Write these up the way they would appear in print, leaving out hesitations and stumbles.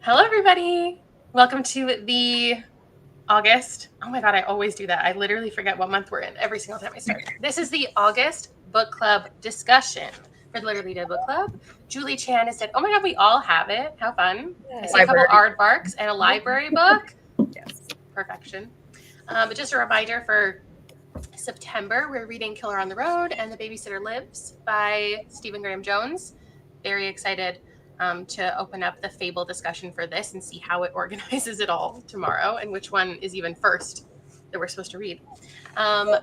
Hello, everybody. Welcome to the August. Oh my God, I always do that. I literally forget what month we're in every single time I start. This is the August book club discussion for the Literally Dead Book Club. Julie Chan has said, oh my God, we all have it. How fun. I see a couple aardvarks and a library book. Yes. Perfection. But just a reminder for September, we're reading Killer on the Road and The Babysitter Lives by Stephen Graham Jones. Very excited to open up the fable discussion for this and see how it organizes it all tomorrow and which one is even first that we're supposed to read.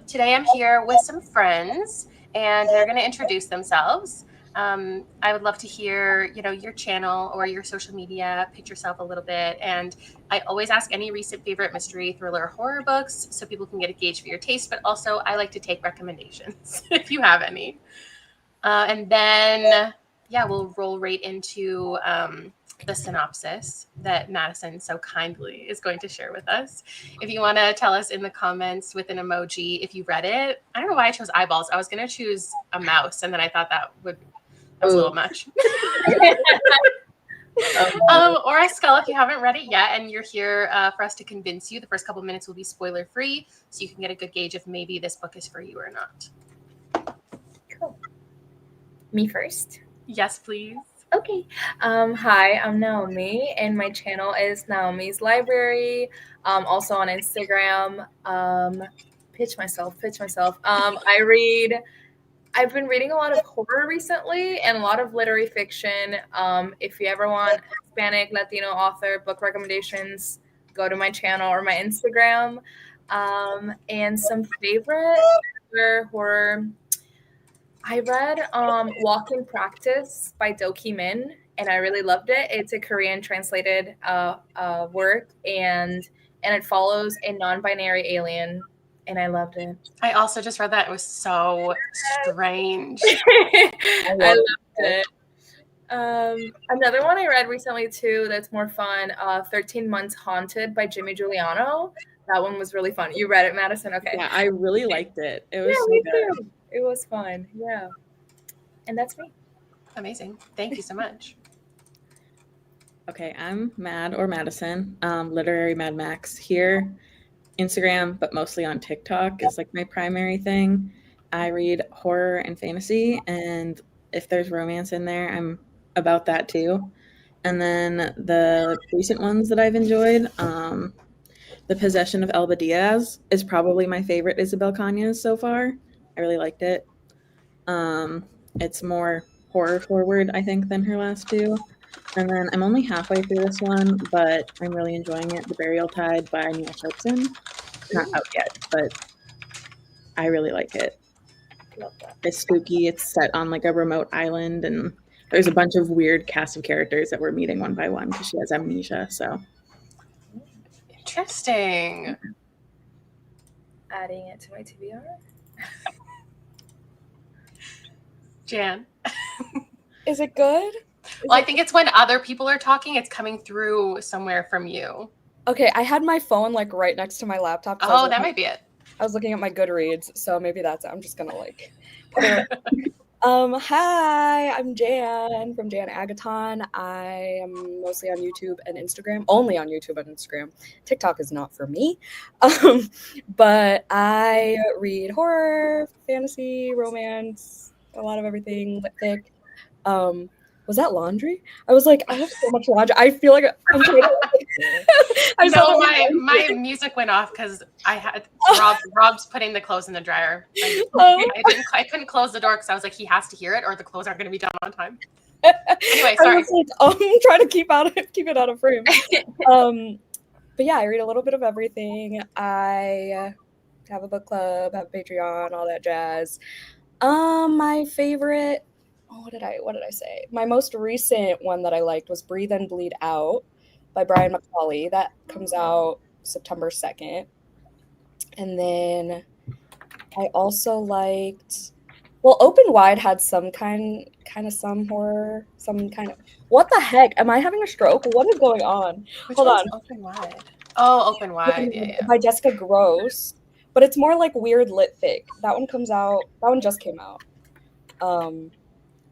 Today I'm here with some friends and they're going to introduce themselves. I would love to hear, your channel or your social media, pitch yourself a little bit. And I always ask any recent favorite mystery, thriller, horror books so people can get a gauge for your taste. But also I like to take recommendations if you have any. And then, we'll roll right into the synopsis that Madison so kindly is going to share with us. If you want to tell us in the comments with an emoji if you read it. I don't know why I chose eyeballs. I was going to choose a mouse, and then I thought that was a little much. Or a skull if you haven't read it yet and you're here for us to convince you. The first couple minutes will be spoiler free, so you can get a good gauge if maybe this book is for you or not. Cool. Me first? Yes, please. Okay. Hi, I'm Naomi, and my channel is Naomi's Library. Also on Instagram. Pitch myself. I've been reading a lot of horror recently and a lot of literary fiction. If you ever want Hispanic, Latino author book recommendations, go to my channel or my Instagram. And some favorite horror. I read Walk in Practice by Do-Ki Min, and I really loved it. It's a Korean translated work, and it follows a non-binary alien, and I loved it. I also just read that. It was so strange. I loved it. Another one I read recently too that's more fun, 13 Months Haunted by Jimmy Giuliano. That one was really fun. You read it, Madison? Okay. Yeah, I really liked it. It was me too. It was fun. Yeah. And that's me. Amazing. Thank you so much. Okay, I'm Mad or Madison, literary Mad Max here. Instagram, but mostly on TikTok is like my primary thing. I read horror and fantasy, and if there's romance in there, I'm about that too. And then the recent ones that I've enjoyed, The Possession of Elba Diaz is probably my favorite Isabel Cañas so far. I really liked it. It's more horror forward, I think, than her last two. And then I'm only halfway through this one, but I'm really enjoying it. The Burial Tide by Neil Shepson. Not out yet, but I really like it. Love that. It's spooky. It's set on like a remote island, and there's a bunch of weird cast of characters that we're meeting one by one because she has amnesia. So interesting. Adding it to my TBR. Jan. Is it good? Well, I think it's when other people are talking, it's coming through somewhere from you. Okay, I had my phone like right next to my laptop. Oh, that might be it. I was looking at my Goodreads, so maybe that's it. I'm just gonna like put it. Hi, I'm Jan from Jan Agaton. I am mostly on YouTube and Instagram, only on YouTube and Instagram. TikTok is not for me. But I read horror, fantasy, romance, a lot of everything, lit fic. Was that laundry? I was like, I have so much laundry. I feel like I'm trying to. My music went off because I had Rob's putting the clothes in the dryer. I couldn't close the door because I was like, he has to hear it, or the clothes aren't going to be done on time. Anyway, sorry. I was like, trying to keep it out of frame. But yeah, I read a little bit of everything. I have a book club, have a Patreon, all that jazz. My favorite. What did I say? My most recent one that I liked was Breathe and Bleed Out by Brian McCauley. That comes out September 2nd. And then I also liked, Open Wide had some kind of some horror, some kind of, what the heck? Am I having a stroke? What is going on? Hold on. Open Wide. Oh, Open Wide. Yeah. By Jessica Gross. But it's more like weird lit fic. That one just came out.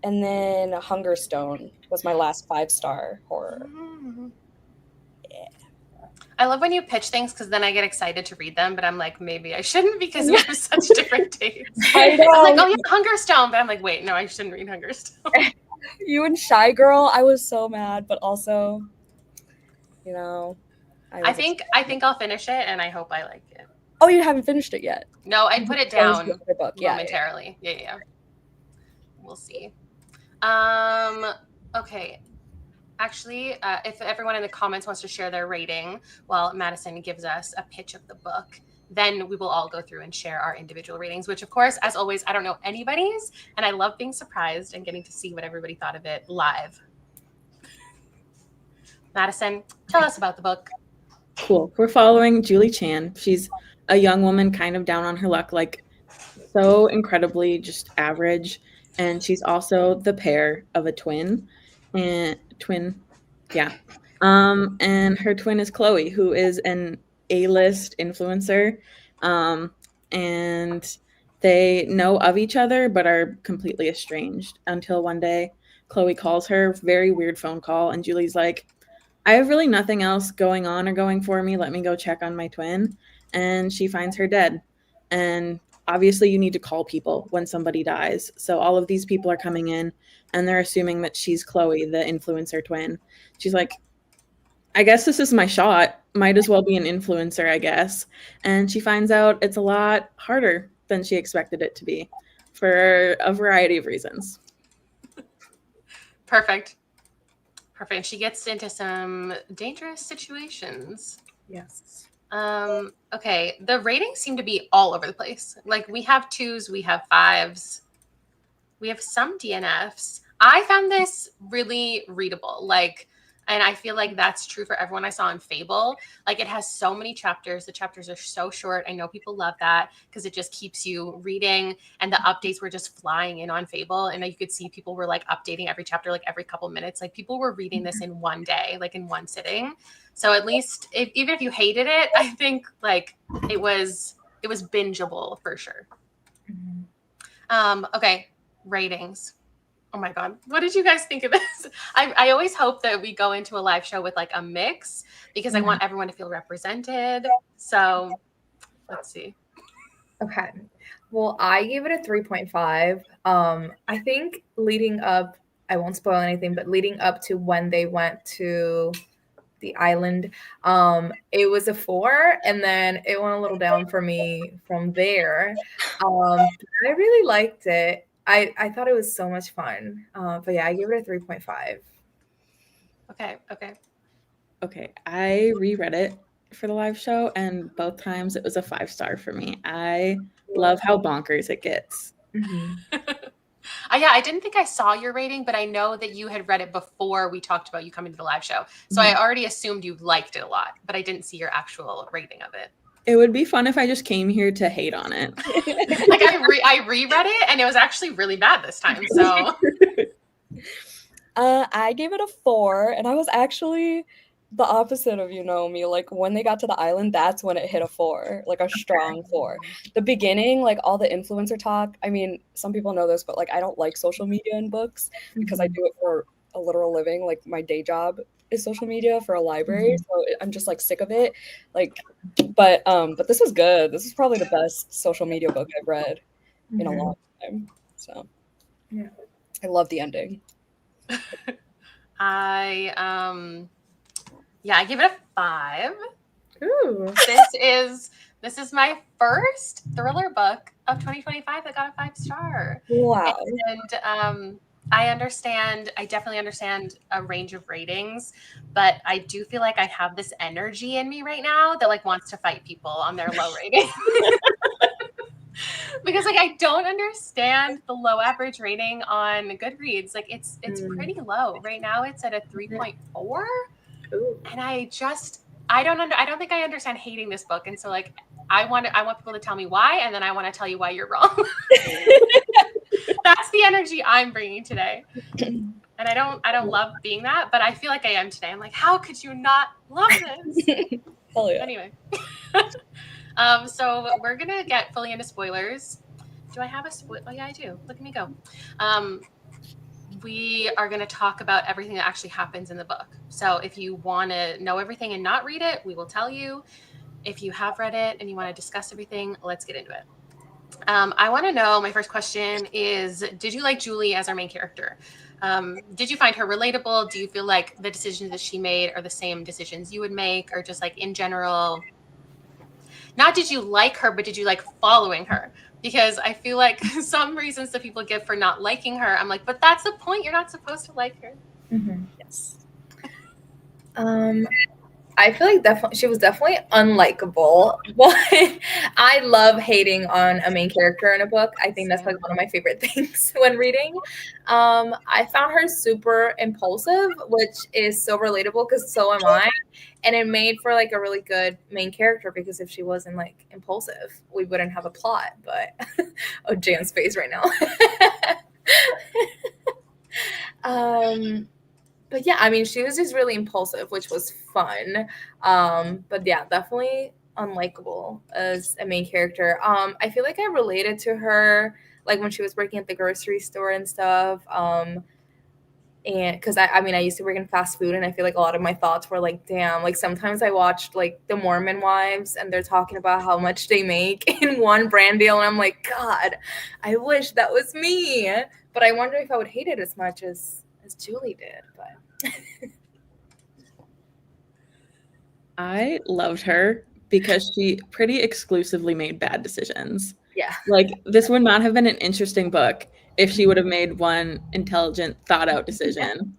And then Hunger Stone was my last 5-star horror. I love when you pitch things because then I get excited to read them, but I'm like, maybe I shouldn't because we have such different tastes. I I'm know. like, oh yeah, Hunger Stone, but I'm like, wait, no, I shouldn't read Hunger Stone. You and Shy Girl, I was so mad, but also, you know, I think I'll finish it, and I hope I like it. Oh, you haven't finished it yet. No, I put it down The book. momentarily. Yeah. We'll see. Okay. Actually, if everyone in the comments wants to share their rating while Madison gives us a pitch of the book, then we will all go through and share our individual ratings, which of course, as always, I don't know anybody's, and I love being surprised and getting to see what everybody thought of it live. Madison, tell us about the book. Cool. We're following Julie Chan. She's a young woman kind of down on her luck, like so incredibly just average. And she's also the pair of a twin. And her twin is Chloe, who is an A-list influencer. And they know of each other, but are completely estranged until one day Chloe calls her, very weird phone call, and Julie's like, I have really nothing else going on or going for me. Let me go check on my twin. And she finds her dead. And obviously you need to call people when somebody dies. So all of these people are coming in and they're assuming that she's Chloe, the influencer twin. She's like, I guess this is my shot. Might as well be an influencer, I guess. And she finds out it's a lot harder than she expected it to be for a variety of reasons. Perfect. She gets into some dangerous situations. Yes. Okay. The ratings seem to be all over the place. Like we have 2s, we have 5s, we have some DNFs. I found this really readable. And I feel like that's true for everyone I saw in Fable. Like it has so many chapters. The chapters are so short. I know people love that because it just keeps you reading, and the updates were just flying in on Fable. And you could see people were like updating every chapter, like every couple minutes. Like people were reading this in one day, like in one sitting. So at least even if you hated it, I think like it was bingeable for sure. Okay. Ratings. Oh my God. What did you guys think of this? I always hope that we go into a live show with like a mix because I want everyone to feel represented. So let's see. Okay. Well, I gave it a 3.5. I think leading up, I won't spoil anything, but leading up to when they went to the island, it was a 4, and then it went a little down for me from there. I really liked it. I thought it was so much fun. But yeah, I gave it a 3.5. Okay. I reread it for the live show, and both times it was a 5-star for me. I love how bonkers it gets. Mm-hmm. Yeah, I didn't think I saw your rating, but I know that you had read it before we talked about you coming to the live show. So I already assumed you liked it a lot, but I didn't see your actual rating of it. It would be fun if I just came here to hate on it. Like I reread it and it was actually really bad this time. So I gave it a 4, and I was actually the opposite of me. Like when they got to the island, that's when it hit a 4, like a strong 4. The beginning, like all the influencer talk. I mean, some people know this, but like I don't like social media in books because I do it for a literal living. Like my day job is social media for a library, so I'm just like sick of it. Like, but this was good. This is probably the best social media book I've read in a long time. So yeah, I love the ending. I give it a 5. Ooh. This is my first thriller book of 2025 that got a 5-star. Wow. And I definitely understand a range of ratings, but I do feel like I have this energy in me right now that like wants to fight people on their low rating. Because like I don't understand the low average rating on Goodreads. Like it's pretty low. Right now it's at a 3.4. And I don't think I understand hating this book. And so like I want people to tell me why, and then I want to tell you why you're wrong. That's the energy I'm bringing today. And I don't love being that, but I feel like I am today. I'm like, how could you not love this? Hell yeah. Anyway. So we're going to get fully into spoilers. Do I have a spoiler? Oh yeah, I do. Look at me go. we are going to talk about everything that actually happens in the book. So if you want to know everything and not read it, we will tell you. If you have read it and you want to discuss everything, let's get into it. I want to know, my first question is, did you like Julie as our main character? Did you find her relatable? Do you feel like the decisions that she made are the same decisions you would make, or just like in general? Not did you like her, but did you like following her? Because I feel like some reasons that people give for not liking her, I'm like, but that's the point. You're not supposed to like her. Yes. I feel like she was definitely unlikable, but I love hating on a main character in a book. I think that's like one of my favorite things when reading. I found her super impulsive, which is so relatable because so am I. And it made for like a really good main character, because if she wasn't like impulsive, we wouldn't have a plot. But oh, Jan's face right now. But yeah, I mean, she was just really impulsive, which was fun. But yeah, definitely unlikable as a main character. I feel like I related to her like when she was working at the grocery store and stuff. And because I mean, I used to work in fast food, and I feel like a lot of my thoughts were like, damn, like sometimes I watched like the Mormon Wives, and they're talking about how much they make in one brand deal, and I'm like, God, I wish that was me. But I wonder if I would hate it as much as Julie did. But I loved her because she pretty exclusively made bad decisions. yeah, Like, this would not have been an interesting book if she would have made one intelligent, thought out decision.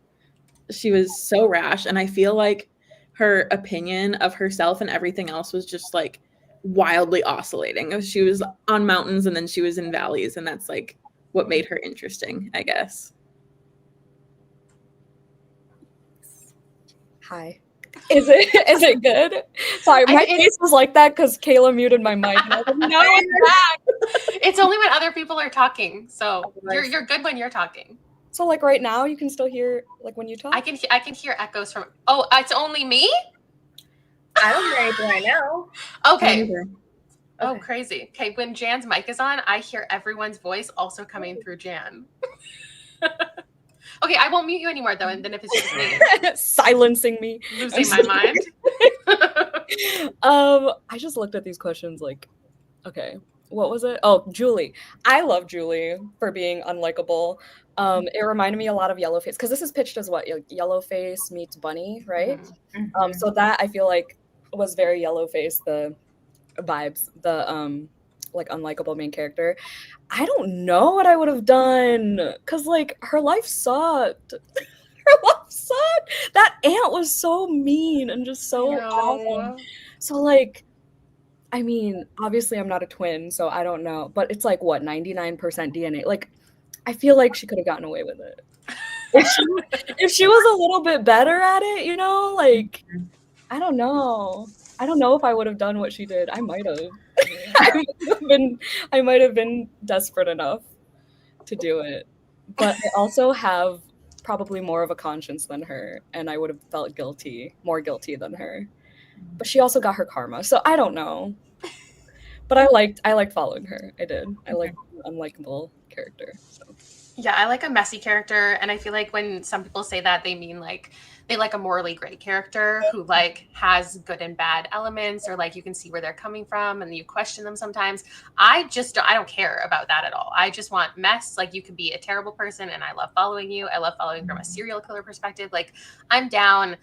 She was so rash, and I feel like her opinion of herself and everything else was just like wildly oscillating. She was on mountains and then she was in valleys, and that's like what made her interesting, I guess. Hi. Is it good? Sorry, my face was like that because Kayla muted my mic. And I was like, no, it's back. It's only when other people are talking, so you're good when you're talking. So like right now, you can still hear like when you talk. I can hear echoes from. Oh, it's only me. I don't hear anything right now. Okay. Oh, crazy. Okay, when Jan's mic is on, I hear everyone's voice also coming through Jan. Okay, I won't mute you anymore though, and then if it's just me silencing me, losing my mind. I just looked at these questions like, okay, what was it? Oh, Julie. I love Julie for being unlikable. It reminded me a lot of Yellowface, because this is pitched as what, Yellowface meets Bunny, right? Mm-hmm. So that I feel like was very Yellowface, the vibes, the like unlikable main character. I don't know what I would have done, because like her life sucked. Her life sucked. That aunt was so mean and just so awful. So like, I mean, obviously I'm not a twin, so I don't know, but it's like what, 99% DNA. Like, I feel like she could have gotten away with it. If she was a little bit better at it, you know, like, I don't know. I don't know if I would have done what she did. I might have. I might have been desperate enough to do it. But I also have probably more of a conscience than her, and I would have felt more guilty than her. But she also got her karma, so I don't know. But I liked following her. I did. I liked an unlikable character. So. Yeah, I like a messy character, and I feel like when some people say that, they mean like they like a morally gray character who like has good and bad elements, or like you can see where they're coming from and you question them sometimes. I don't care about that at all. I just want mess. Like, you could be a terrible person and I love following you. I love following from a serial killer perspective. Like, I'm down.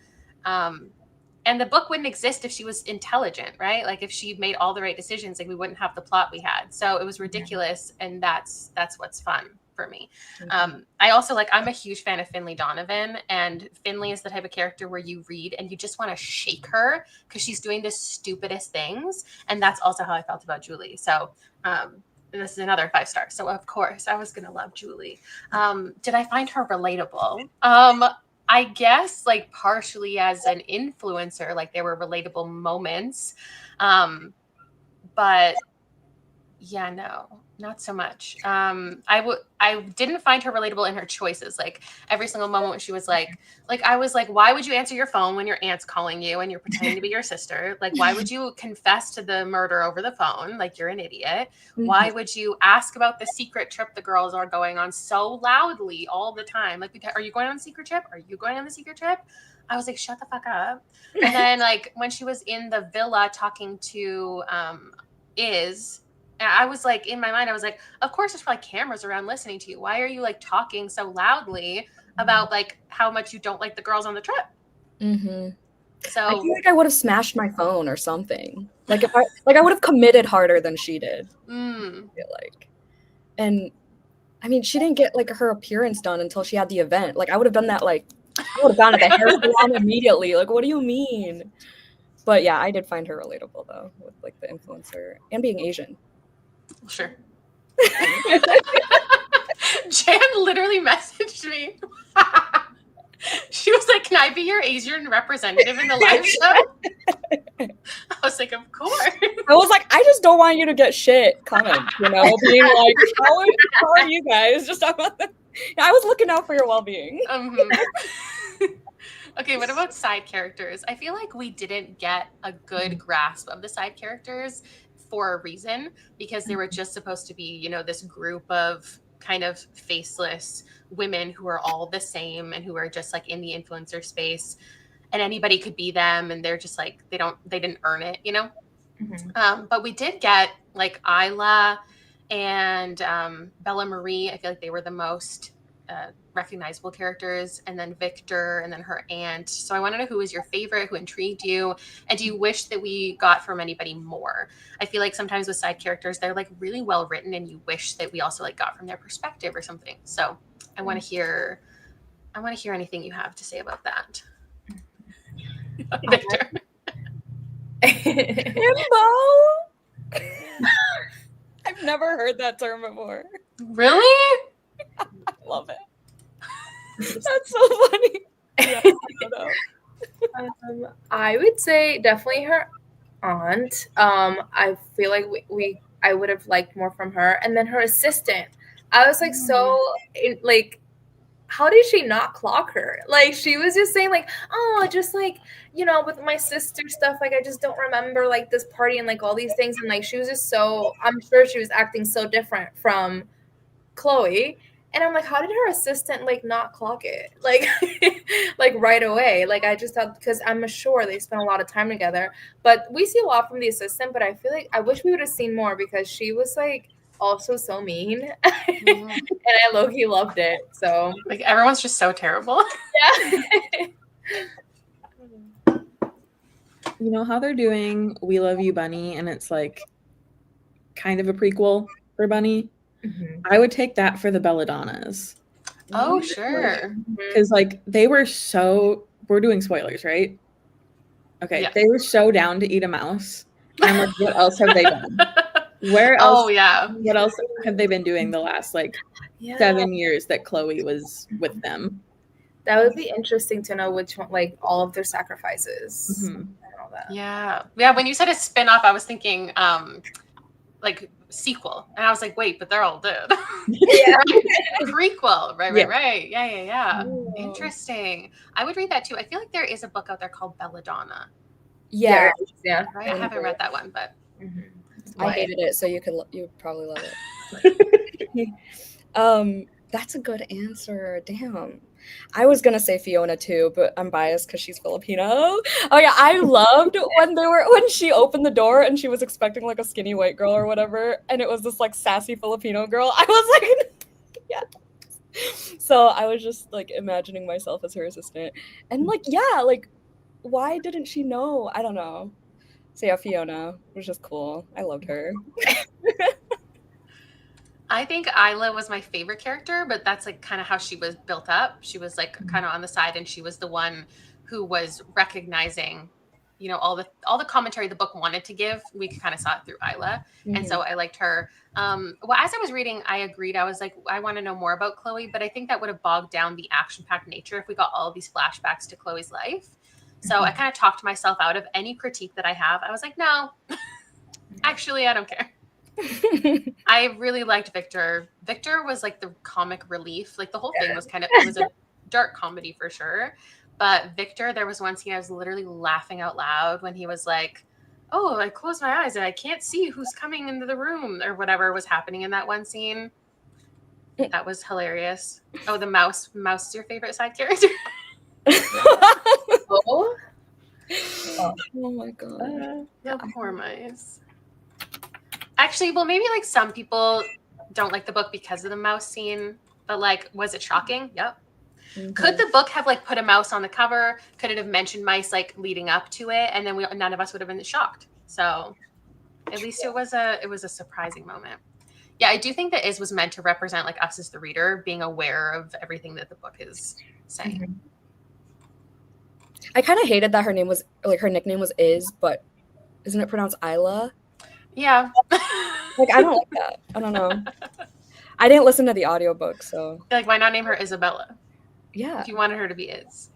And the book wouldn't exist if she was intelligent, right? Like, if she made all the right decisions, like, we wouldn't have the plot we had. So it was ridiculous, and that's what's fun for me. I also I'm a huge fan of Finley Donovan, and Finley is the type of character where you read and you just want to shake her because she's doing the stupidest things, and that's also how I felt about Julie. So this is another 5 stars. So of course I was gonna love Julie. Did I find her relatable? I guess like partially as an influencer, like there were relatable moments. But Yeah, no, not so much. I didn't find her relatable in her choices. Like every single moment when she was like I was like, why would you answer your phone when your aunt's calling you and you're pretending to be your sister? Like, why would you confess to the murder over the phone? Like, you're an idiot. Why would you ask about the secret trip the girls are going on so loudly all the time? Like, are you going on the secret trip? Are you going on the secret trip? I was like, shut the fuck up. And then like when she was in the villa talking to I was like, in my mind, I was like, of course there's probably cameras around listening to you. Why are you like talking so loudly about like how much you don't like the girls on the trip? I So feel like I would have smashed my phone or something. Like if I would have committed harder than she did. I feel like. And I mean, she didn't get like her appearance done until she had the event. Like I would have done that I would have gone to the hair salon immediately. Like, what do you mean? But yeah, I did find her relatable though, with like the influencer and being Asian. sure. Jan literally messaged me. She was like, can I be your Asian representative in the live show? I was like, of course. I was like, I just don't want you to get shit comments, being like, how are you guys? Just talk about them. I was looking out for your well-being. Okay, what about side characters? I feel like we didn't get a good grasp of the side characters for a reason, because they were just supposed to be, this group of kind of faceless women who are all the same and who are just like in the influencer space, and anybody could be them, and they're just like they didn't earn it, but we did get like Isla and Bella Marie. I feel like they were the most recognizable characters, and then Victor, and then her aunt. So I want to know, who was your favorite, who intrigued you, and do you wish that we got from anybody more? I feel like sometimes with side characters, they're like really well written, and you wish that we also like got from their perspective or something. So I want to hear anything you have to say about that. Victor. Himbo. I've never heard that term before. Really? I love it. That's so funny. Yeah, I would say definitely her aunt. I feel like I would have liked more from her, and then her assistant. I was like, how did she not clock her? Like, she was just saying like, oh, just like, with my sister stuff, like I just don't remember like this party and like all these things, and like she was just so, I'm sure she was acting so different from Chloe. And I'm like, how did her assistant like not clock it like like right away? Like I just thought, because I'm sure they spent a lot of time together, but we see a lot from the assistant. But I feel like I wish we would have seen more, because she was like also so mean, and I low-key loved it. So like everyone's just so terrible. Yeah. You know how they're doing We Love You, Bunny, and it's like kind of a prequel for Bunny? Mm-hmm. I would take that for the Belladonnas. Oh, sure. Because like we're doing spoilers, right? Okay. Yeah. They were so down to eat a mouse. And I'm like, what else have they done? Where else? Oh, yeah. What else have they been doing the last 7 years that Chloe was with them? That would be interesting to know which one, like all of their sacrifices. Mm-hmm. And all that. Yeah. When you said a spinoff, I was thinking like sequel, and I was like, wait, but they're all dead. Yeah. Prequel. Right. Yeah. Ooh. Interesting. I would read that too. I feel like there is a book out there called Belladonna. Yeah. Right? I haven't read that one, but I hated it, so you probably love it. That's a good answer. Damn. I was gonna say Fiona too, but I'm biased because she's Filipino. Oh yeah, I loved when she opened the door and she was expecting like a skinny white girl or whatever, and it was this like sassy Filipino girl. I was like, yeah. So I was just like imagining myself as her assistant, and like, yeah, like, why didn't she know? I don't know. So yeah, Fiona was just cool. I loved her. I think Isla was my favorite character, but that's like kind of how she was built up. She was like kind of on the side, and she was the one who was recognizing, all the commentary the book wanted to give. We kind of saw it through Isla. Mm-hmm. And so I liked her. Well, as I was reading, I agreed. I was like, I want to know more about Chloe, but I think that would have bogged down the action-packed nature if we got all of these flashbacks to Chloe's life. So mm-hmm. I kind of talked myself out of any critique that I have. I was like, no, actually, I don't care. I really liked Victor. Victor was like the comic relief. Like the whole thing was it was a dark comedy for sure. But Victor, there was one scene I was literally laughing out loud when he was like, "Oh, I closed my eyes and I can't see who's coming into the room," or whatever was happening in that one scene. That was hilarious. Oh, the mouse. Mouse is your favorite side character? Oh. Oh my god. The poor mice. Actually, well, maybe like some people don't like the book because of the mouse scene, but like, was it shocking? Yep. Mhm. Could the book have like put a mouse on the cover? Could it have mentioned mice like leading up to it, and then none of us would have been shocked? So at least it was a surprising moment. Yeah, I do think that Iz was meant to represent like us as the reader being aware of everything that the book is saying. I kind of hated that her nickname was Iz, but isn't it pronounced Isla? Yeah. Like, I don't like that. I don't know. I didn't listen to the audiobook, so Like, why not name her Isabella yeah. if you wanted her to be Iz?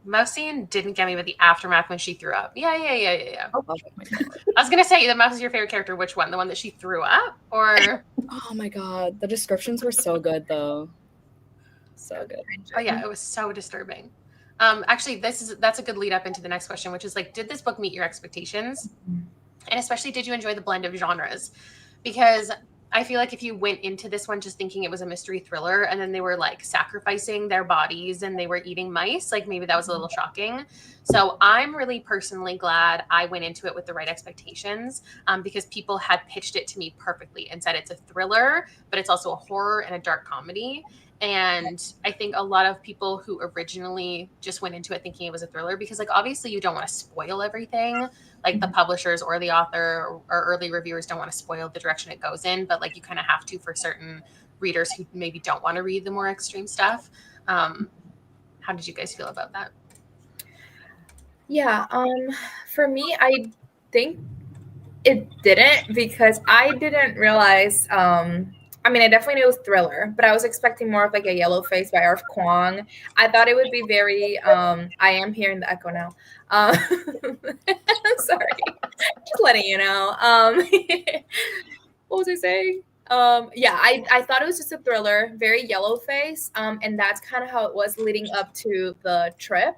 Mouse scene didn't get me, but the aftermath when she threw up. Yeah. Oh my god. I was gonna say the mouse is your favorite character. Which one? The one that she threw up, or Oh my god. The descriptions were so good though. So good. oh yeah, it was so disturbing. Actually, that's a good lead up into the next question, which is like, did this book meet your expectations? And especially, did you enjoy the blend of genres? Because I feel like if you went into this one just thinking it was a mystery thriller and then they were like sacrificing their bodies and they were eating mice, like maybe that was a little shocking. So I'm really personally glad I went into it with the right expectations, because people had pitched it to me perfectly and said it's a thriller, but it's also a horror and a dark comedy. And I think a lot of people who originally just went into it thinking it was a thriller, because like obviously you don't want to spoil everything, like the publishers or the author or early reviewers don't want to spoil the direction it goes in, but like you kind of have to for certain readers who maybe don't want to read the more extreme stuff. How did you guys feel about that? Yeah, for me, I think it didn't, because I didn't realize, I mean, I definitely knew it was thriller, but I was expecting more of like a Yellow Face by R.F. Kuang. I thought it would be very, I am hearing the echo now. Sorry, just letting you know. What was I saying? Yeah, I thought it was just a thriller, very Yellow Face, and that's kind of how it was leading up to the trip.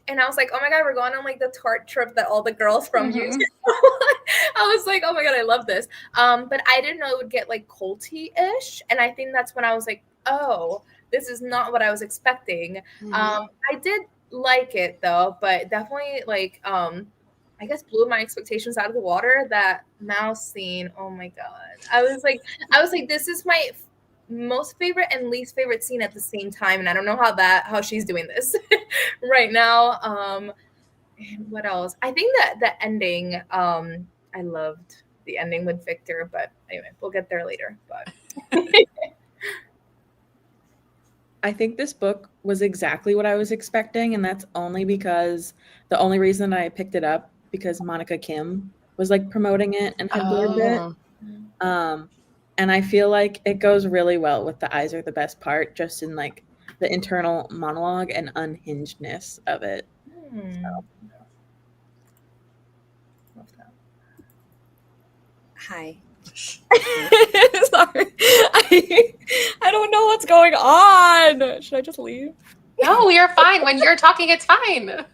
And I was like, oh my god, we're going on like the Tarte trip that all the girls from YouTube. I was like, oh my god, I love this. But I didn't know it would get like culty-ish, and I think that's when I was like, oh, this is not what I was expecting. I did like it though, but definitely like I guess blew my expectations out of the water. That mouse scene, oh my god. I was like, this is my most favorite and least favorite scene at the same time. And I don't know how she's doing this right now. And what else? I think that the ending, I loved the ending with Victor, but anyway, we'll get there later. But I think this book was exactly what I was expecting, and that's only because the only reason I picked it up because Monica Kim was like promoting it and had blurbed it. And I feel like it goes really well with the eyes are the best part, just in like the internal monologue and unhingedness of it. So. Hi. Sorry. I don't know what's going on. Should I just leave? No, you're fine. When you're talking, it's fine.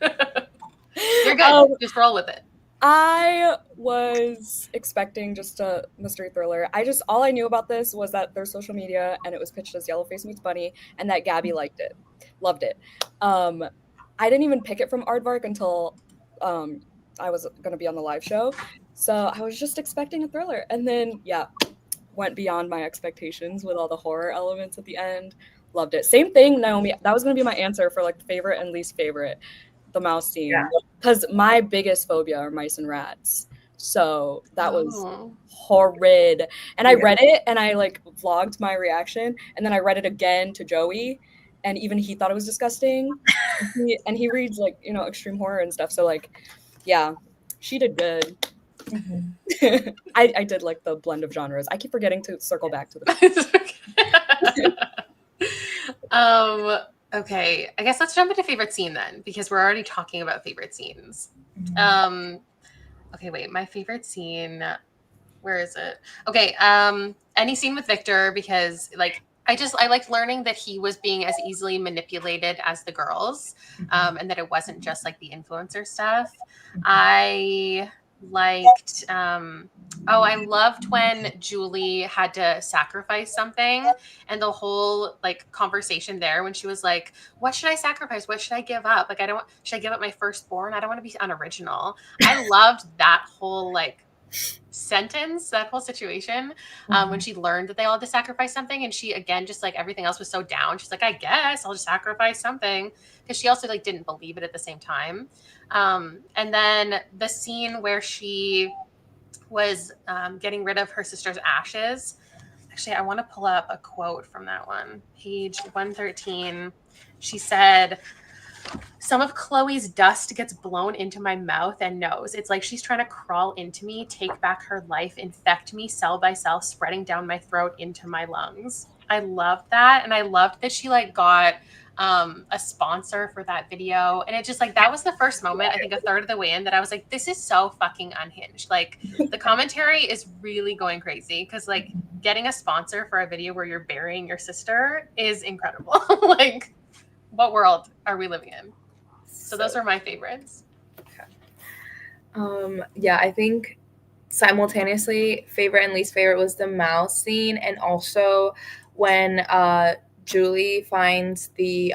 You're good. Just roll with it. I was expecting just a mystery thriller. All I knew about this was that there's social media and it was pitched as Yellowface meets Bunny, and that Gabby loved it. I didn't even pick it from Aardvark until I was going to be on the live show. So I was just expecting a thriller, and then went beyond my expectations with all the horror elements at the end. Loved it. Same thing, Naomi. That was going to be my answer for like favorite and least favorite. The mouse scene, because my biggest phobia are mice and rats, so that was horrid. And I read it and I like vlogged my reaction, and then I read it again to Joey, and even he thought it was disgusting. and he reads like extreme horror and stuff, so like she did good. I did like the blend of genres. I keep forgetting to circle back to the okay, I guess let's jump into favorite scene then, because we're already talking about favorite scenes. Okay, wait. My favorite scene. Where is it? Okay. Any scene with Victor, because like I liked learning that he was being as easily manipulated as the girls, and that it wasn't just like the influencer stuff. I liked. I loved when Julie had to sacrifice something, and the whole like conversation there when she was like, "What should I sacrifice? What should I give up? Like, should I give up my firstborn? I don't want to be unoriginal." I loved that whole like sentence, that whole situation, when she learned that they all had to sacrifice something, and she again just like everything else was so down, she's like, I guess I'll just sacrifice something, because she also like didn't believe it at the same time. And then the scene where she was getting rid of her sister's ashes. Actually, I want to pull up a quote from that one, page 113. She said, some of Chloe's dust gets blown into my mouth and nose. It's like she's trying to crawl into me, take back her life, infect me cell by cell, spreading down my throat into my lungs. I loved that. And I loved that she like got a sponsor for that video. And it just like, that was the first moment, I think a third of the way in, that I was like, this is so fucking unhinged. Like the commentary is really going crazy, because like getting a sponsor for a video where you're burying your sister is incredible. Like, what world are we living in? So those are my favorites. Yeah, I think simultaneously favorite and least favorite was the mouse scene, and also when Julie finds the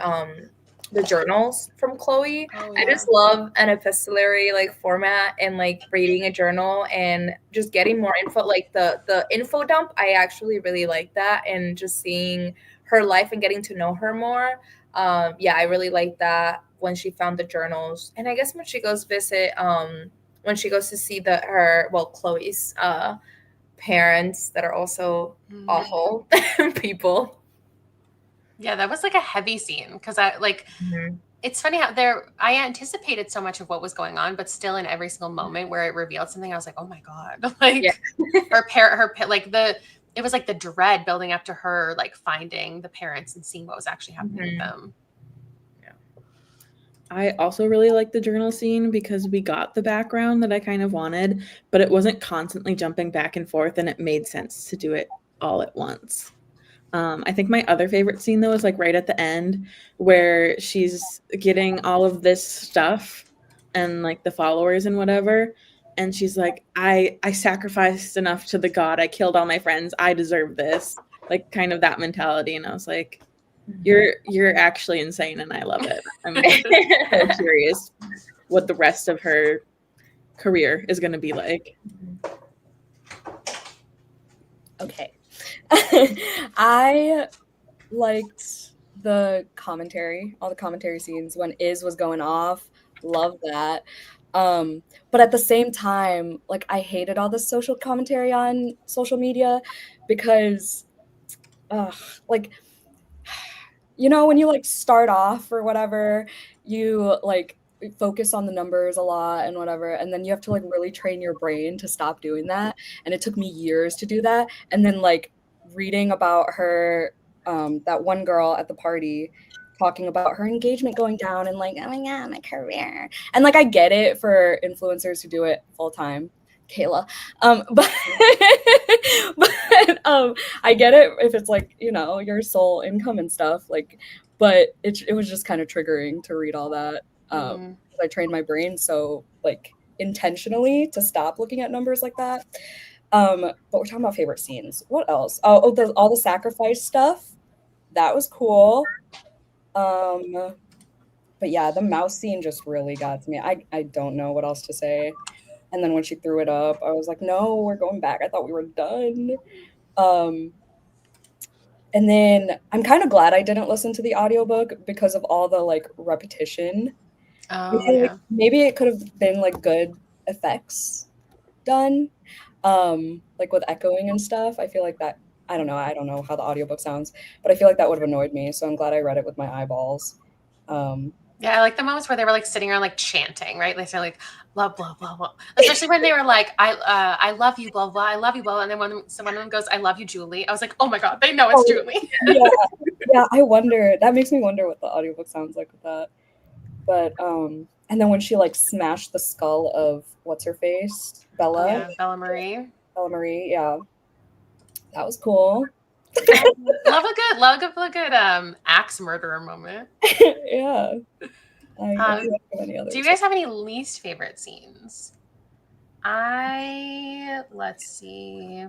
journals from Chloe. Oh, I just love an epistolary like format, and like reading a journal and just getting more info, like the info dump. I actually really like that, and just seeing her life and getting to know her more. Yeah, I really like that when she found the journals. And I guess when she goes visit, when she goes to see Chloe's parents that are also awful people. Yeah, that was like a heavy scene, because I like, it's funny how I anticipated so much of what was going on, but still in every single moment where it revealed something, I was like, oh my God, like it was like the dread building up to her, like finding the parents and seeing what was actually happening with them. I also really like the journal scene because we got the background that I kind of wanted, but it wasn't constantly jumping back and forth, and it made sense to do it all at once. I think my other favorite scene, though, is like right at the end where she's getting all of this stuff and like the followers and whatever. And she's like, I sacrificed enough to the god. I killed all my friends. I deserve this. Like kind of that mentality. And I was like, you're actually insane, and I love it. I'm so curious what the rest of her career is going to be like. Okay. I liked the commentary, all the commentary scenes when Iz was going off. Love that. But at the same time, like I hated all the social commentary on social media, because like, you know, when you like start off or whatever, you like focus on the numbers a lot and whatever, and then you have to like really train your brain to stop doing that. And it took me years to do that. And then like reading about her, that one girl at the party talking about her engagement going down, and like, oh my God, my career. And like I get it for influencers who do it full time, Kayla. But I get it if it's like, you know, your sole income and stuff, like, but it was just kind of triggering to read all that. I trained my brain so like intentionally to stop looking at numbers like that. But we're talking about favorite scenes. What else? All the sacrifice stuff. That was cool. But yeah, the mouse scene just really got to me. I don't know what else to say. And then when she threw it up, I was like, no, we're going back. I thought we were done. And then I'm kind of glad I didn't listen to the audiobook because of all the like repetition. Like maybe it could have been like good effects done, like with echoing and stuff. I feel like that, I don't know how the audiobook sounds, but I feel like that would have annoyed me. So I'm glad I read it with my eyeballs. Yeah, I like the moments where they were like sitting around like chanting, right? They say like blah blah blah blah. Especially when they were like, I love you, blah blah, I love you, blah. And then when one of them goes, I love you, Julie. I was like, oh my God, they know it's Julie. Yeah, I wonder. That makes me wonder what the audiobook sounds like with that. But And then when she like smashed the skull of what's her face, Bella, Oh yeah, Bella Marie. Bella Marie, yeah, that was cool. Love a good axe murderer moment. Yeah. I can't think of any others. Do you guys have any least favorite scenes? Let's see.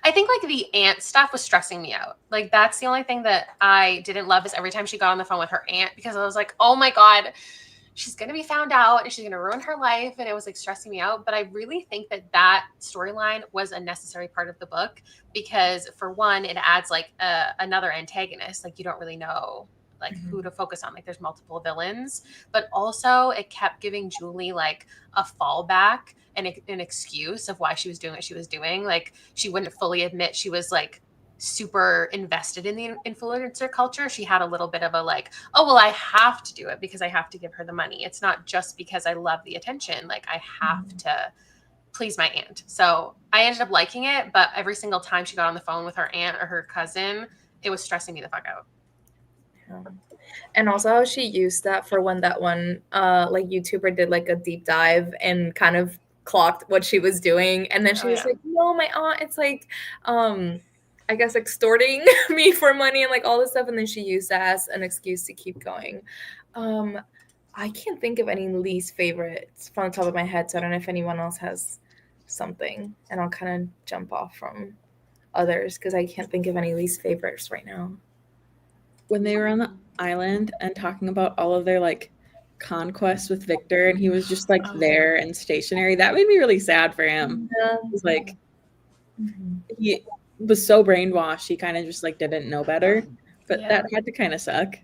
I think like the aunt stuff was stressing me out. Like that's the only thing that I didn't love is every time she got on the phone with her aunt because I was like, oh my God, she's going to be found out and she's going to ruin her life. And it was like stressing me out. But I really think that that storyline was a necessary part of the book because for one, it adds like another antagonist. Like you don't really know like who to focus on. Like there's multiple villains, but also it kept giving Julie like a fallback and an excuse of why she was doing what she was doing. Like she wouldn't fully admit she was like super invested in the influencer culture. She had a little bit of a like, oh, well, I have to do it because I have to give her the money. It's not just because I love the attention. Like I have to please my aunt. So I ended up liking it, but every single time she got on the phone with her aunt or her cousin, it was stressing me the fuck out. And also how she used that for when that one like YouTuber did like a deep dive and kind of clocked what she was doing. And then she was like, no, my aunt, it's like I guess extorting me for money and like all this stuff. And then she used that as an excuse to keep going. I can't think of any least favorites from the top of my head. So I don't know if anyone else has something. And I'll kind of jump off from others because I can't think of any least favorites right now. When they were on the island and talking about all of their like conquests with Victor and he was just like there and stationary, that made me really sad for him. It was like he was so brainwashed, he kind of just like didn't know better, but that had to kind of suck.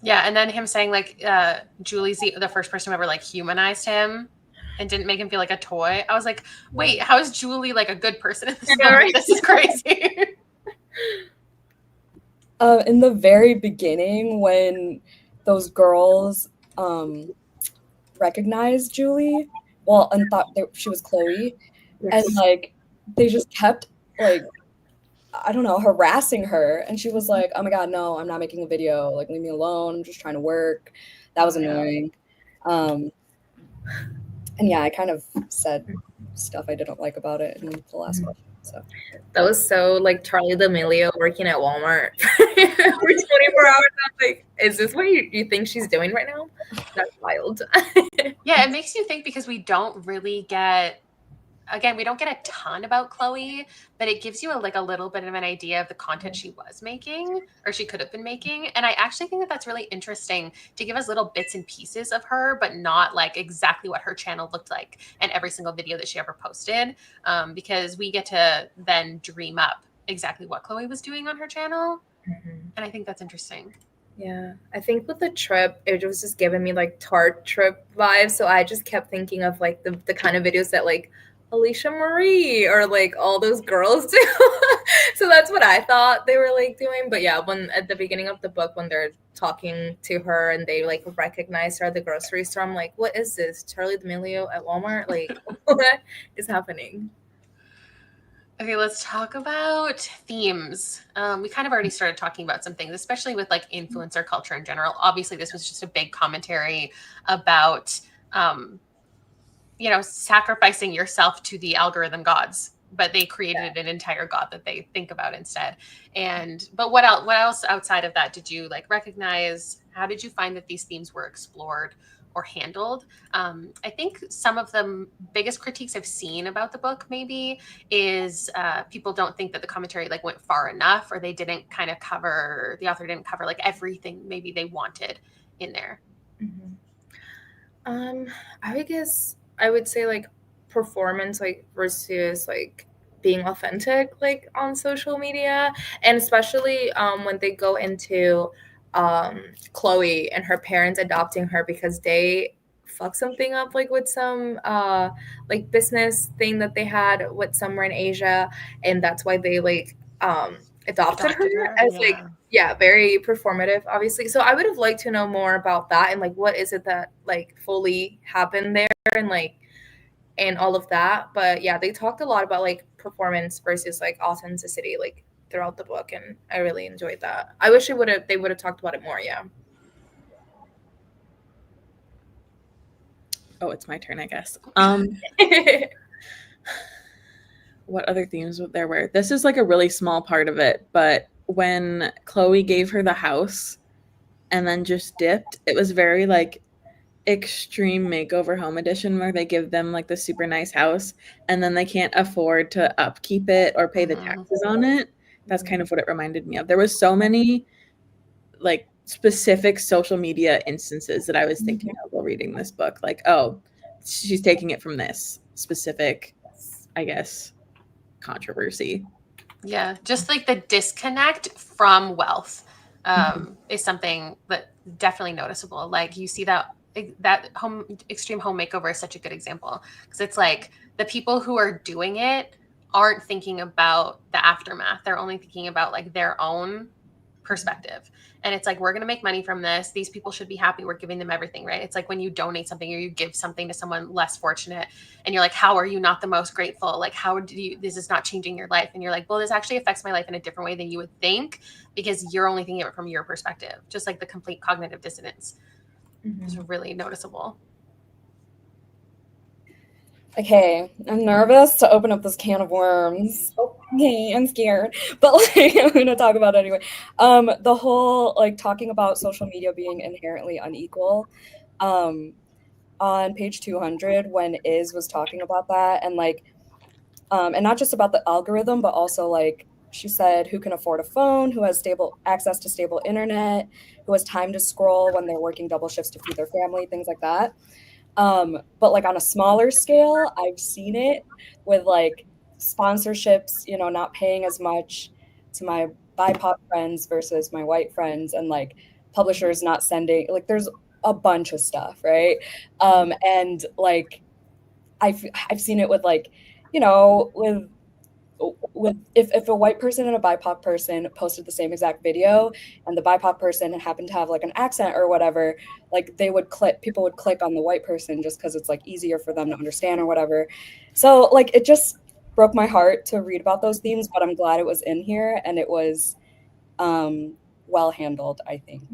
Yeah, and then him saying like Julie's the first person who ever like humanized him and didn't make him feel like a toy. I was like, wait, how is Julie like a good person in this moment? This is crazy. In the very beginning, when those girls recognized Julie, and thought that she was Chloe, and like they just kept like, I don't know, harassing her, and she was like, "Oh my God, no, I'm not making a video. Like, leave me alone. I'm just trying to work." That was annoying. And yeah, I kind of said stuff I didn't like about it in the last question. So that was so like Charlie D'Amelio working at Walmart for 24 hours. I'm like, is this what you think she's doing right now? That's wild. Yeah, it makes you think because we don't really get a ton about Chloe, but it gives you a little bit of an idea of the content she was making or she could have been making. And I actually think that that's really interesting to give us little bits and pieces of her, but not like exactly what her channel looked like and every single video that she ever posted, because we get to then dream up exactly what Chloe was doing on her channel. And I think that's interesting. Yeah, I think with the trip, it was just giving me like Tarte trip vibes. So I just kept thinking of like the kind of videos that like Alicia Marie or like all those girls do. So that's what I thought they were like doing. But yeah, when at the beginning of the book, when they're talking to her and they like recognize her at the grocery store, I'm like, what is this? Charlie D'Amelio at Walmart? Like, what is happening? Okay, let's talk about themes. We kind of already started talking about some things, especially with like influencer culture in general. Obviously, this was just a big commentary about sacrificing yourself to the algorithm gods, but they created an entire god that they think about instead. But what else outside of that did you like recognize? How did you find that these themes were explored or handled? I think some of the biggest critiques I've seen about the book maybe is people don't think that the commentary like went far enough, or the author didn't cover like everything maybe they wanted in there. I would say like performance like versus like being authentic like on social media, and especially when they go into Chloe and her parents adopting her because they fucked something up like with some like business thing that they had with somewhere in Asia, and that's why they like adopted her as very performative, obviously. So I would have liked to know more about that and like what is it that like fully happened there and all of that. But yeah, they talked a lot about like performance versus like authenticity like throughout the book, and I really enjoyed that. I wish they would have talked about it more. Yeah. Oh, it's my turn, I guess. What other themes there were? This is like a really small part of it, but when Chloe gave her the house and then just dipped, it was very like extreme makeover home edition where they give them like the super nice house and then they can't afford to upkeep it or pay the taxes on it. That's kind of what it reminded me of. There was so many like specific social media instances that I was thinking of while reading this book. Like, oh, she's taking it from this specific, I guess, controversy. Yeah, just like the disconnect from wealth is something that definitely noticeable. Like you see that extreme home makeover is such a good example because it's like the people who are doing it aren't thinking about the aftermath. They're only thinking about like their own perspective. And it's like, we're going to make money from this. These people should be happy. We're giving them everything, right? It's like when you donate something or you give something to someone less fortunate and you're like, how are you not the most grateful? Like, how do you, this is not changing your life. And you're like, well, this actually affects my life in a different way than you would think because you're only thinking of it from your perspective. Just like the complete cognitive dissonance is really noticeable. Okay, I'm nervous to open up this can of worms. Okay, I'm scared, but like I'm gonna talk about it anyway. The whole like talking about social media being inherently unequal. On page 200, when Iz was talking about that, and like, and not just about the algorithm, but also like she said, who can afford a phone, who has stable access to stable internet, who has time to scroll when they're working double shifts to feed their family, things like that. But like on a smaller scale, I've seen it with like sponsorships, you know, not paying as much to my BIPOC friends versus my white friends, and like publishers not sending, like there's a bunch of stuff, right? And like I've seen it with like, you know, with if a white person and a BIPOC person posted the same exact video and the BIPOC person happened to have like an accent or whatever, like people would click on the white person just because it's like easier for them to understand or whatever. So like it just broke my heart to read about those themes, but I'm glad it was in here and it was well handled, I think.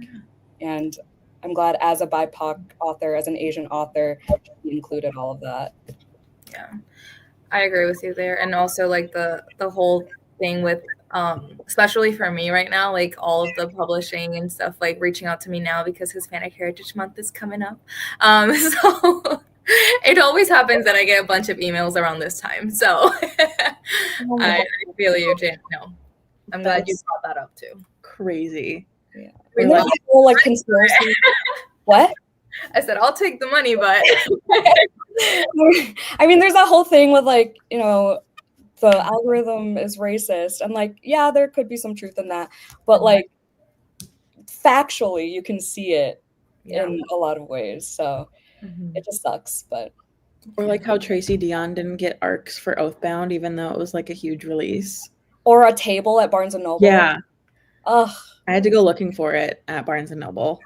And I'm glad as a BIPOC author, as an Asian author, he included all of that. Yeah, I agree with you there. And also like the whole thing with especially for me right now, like all of the publishing and stuff like reaching out to me now because Hispanic Heritage Month is coming up. So it always happens that I get a bunch of emails around this time. So I feel you, Jan. No, I'm glad you brought that up too. Crazy. Yeah. And there's a whole like conspiracy. What? I said, I'll take the money, but I mean, there's that whole thing with like, you know, the algorithm is racist. And like, yeah, there could be some truth in that. But like factually, you can see it in a lot of ways. So it just sucks. But or like how Tracy Dion didn't get ARCs for Oathbound, even though it was like a huge release. Or a table at Barnes and Noble. Yeah. Ugh. I had to go looking for it at Barnes and Noble.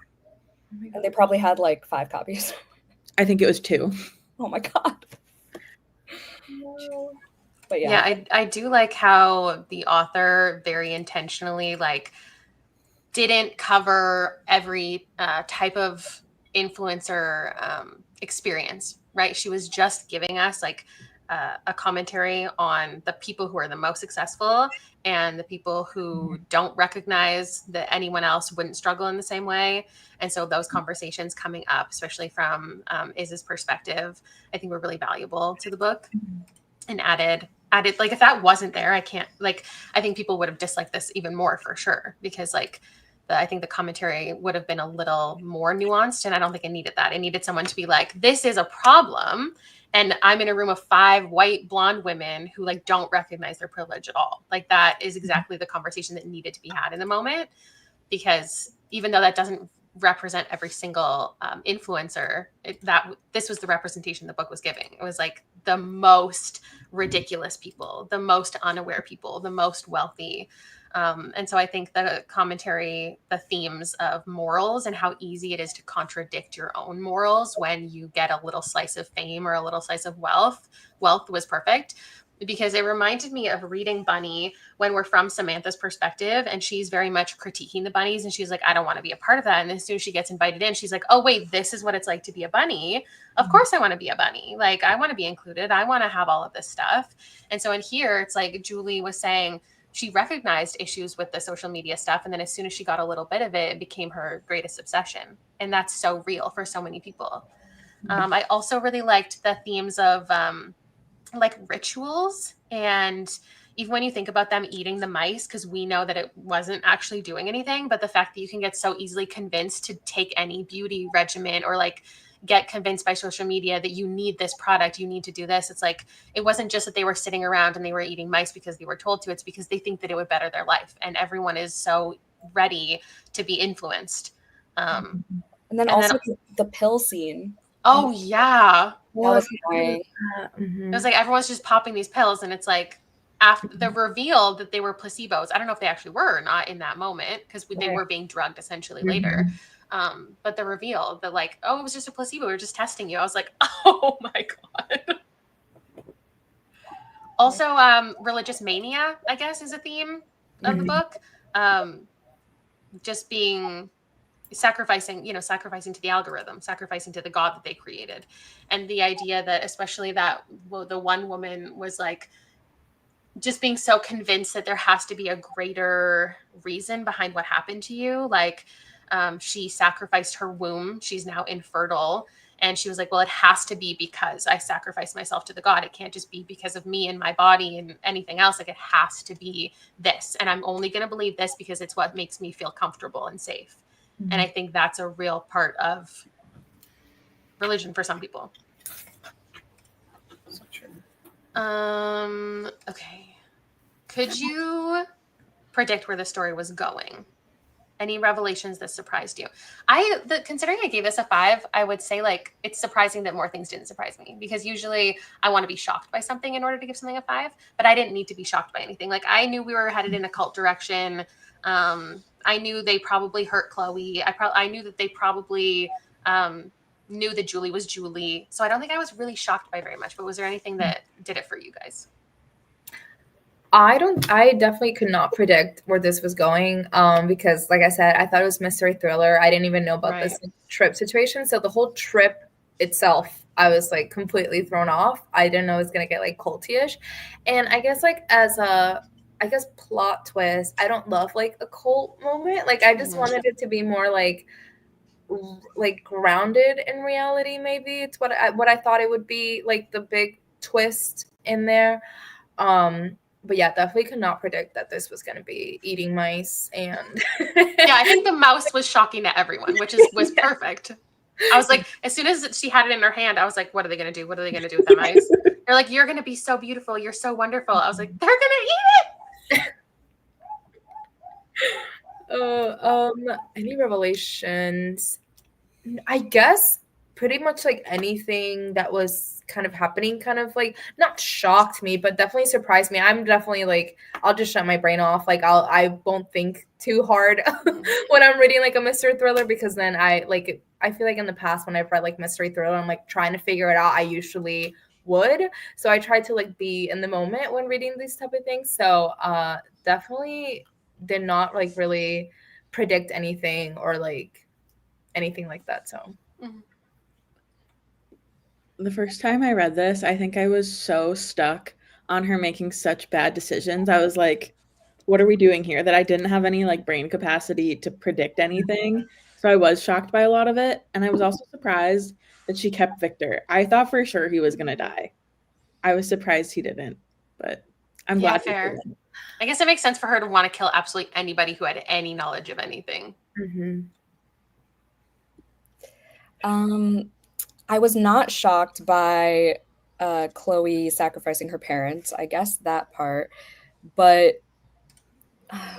And they probably had like 5 copies. I think it was 2. Oh my God. But yeah, I do like how the author very intentionally like didn't cover every type of influencer experience, right? She was just giving us like a commentary on the people who are the most successful and the people who don't recognize that anyone else wouldn't struggle in the same way. And so those conversations coming up, especially from Iz's perspective, I think were really valuable to the book and added like if that wasn't there, I think people would have disliked this even more for sure because like I think the commentary would have been a little more nuanced and I don't think it needed that. It needed someone to be like, this is a problem. And I'm in a room of 5 white blonde women who like don't recognize their privilege at all. Like that is exactly the conversation that needed to be had in the moment, because even though that doesn't represent every single influencer, this was the representation the book was giving. It was like the most ridiculous people, the most unaware people, the most wealthy. And so I think the commentary, the themes of morals and how easy it is to contradict your own morals when you get a little slice of fame or a little slice of wealth was perfect. because it reminded me of reading Bunny when we're from Samantha's perspective, and she's very much critiquing the bunnies, and she's like, I don't want to be a part of that. And as soon as she gets invited in, she's like, oh wait, this is what it's like to be a bunny. Of course I want to be a bunny. Like, I want to be included. I want to have all of this stuff. And so in here, it's like Julie was saying, she recognized issues with the social media stuff, and then as soon as she got a little bit of it, it became her greatest obsession. And that's so real for so many people. I also really liked the themes of like rituals, and even when you think about them eating the mice, because we know that it wasn't actually doing anything, but the fact that you can get so easily convinced to take any beauty regimen, or like get convinced by social media that you need this product, you need to do this. It's like, it wasn't just that they were sitting around and they were eating mice because they were told to, it's because they think that it would better their life, and everyone is so ready to be influenced. And then also the pill scene. Oh yeah, that was annoying. it was like everyone's just popping these pills, and it's like after the reveal that they were placebos. I don't know if they actually were or not in that moment, because they were being drugged essentially later. But the reveal that like, oh, it was just a placebo, we were just testing you. I was like, oh my God. Also, religious mania, I guess, is a theme of the book. Just being sacrificing to the algorithm, sacrificing to the God that they created. And the idea that, especially that, well, the one woman was like, just being so convinced that there has to be a greater reason behind what happened to you. Like, she sacrificed her womb. She's now infertile. And she was like, well, it has to be because I sacrificed myself to the God. It can't just be because of me and my body and anything else. Like, it has to be this. And I'm only going to believe this because it's what makes me feel comfortable and safe. And I think that's a real part of religion for some people. So true. Okay. Could you predict where the story was going? Any revelations that surprised you? Considering I gave this a 5, I would say like it's surprising that more things didn't surprise me, because usually I want to be shocked by something in order to give something a 5, but I didn't need to be shocked by anything. Like, I knew we were headed in a cult direction. I knew they probably hurt Chloe. I knew that they probably knew that Julie was Julie. So I don't think I was really shocked by very much, but was there anything that did it for you guys? I definitely could not predict where this was going, because like I said, I thought it was mystery thriller. I didn't even know about this trip situation. So the whole trip itself, I was like completely thrown off. I didn't know it was going to get like culty-ish. And I guess like as a plot twist, I don't love like a cult moment. Like, I just wanted it to be more like grounded in reality. Maybe it's what I thought it would be, like the big twist in there. But yeah, definitely could not predict that this was going to be eating mice. And yeah, I think the mouse was shocking to everyone, which was perfect. I was like, as soon as she had it in her hand, I was like, what are they going to do? What are they going to do with the mice? They're like, you're going to be so beautiful. You're so wonderful. I was like, they're going to eat it. Any revelations? I guess pretty much like anything that was kind of happening kind of like not shocked me, but definitely surprised me. I'm definitely like, I'll just shut my brain off. Like, I won't think too hard when I'm reading like a mystery thriller, because then I feel like in the past when I've read like mystery thriller, I'm like trying to figure it out. I usually would. So I try to like be in the moment when reading these type of things. So definitely did not like really predict anything or like anything like that. So the first time I read this, I think I was so stuck on her making such bad decisions. I was like, what are we doing here? That I didn't have any like brain capacity to predict anything. So I was shocked by a lot of it. And I was also surprised that she kept Victor. I thought for sure he was going to die. I was surprised he didn't, but I'm glad. Fair. I guess it makes sense for her to want to kill absolutely anybody who had any knowledge of anything. I was not shocked by Chloe sacrificing her parents. I guess that part. But I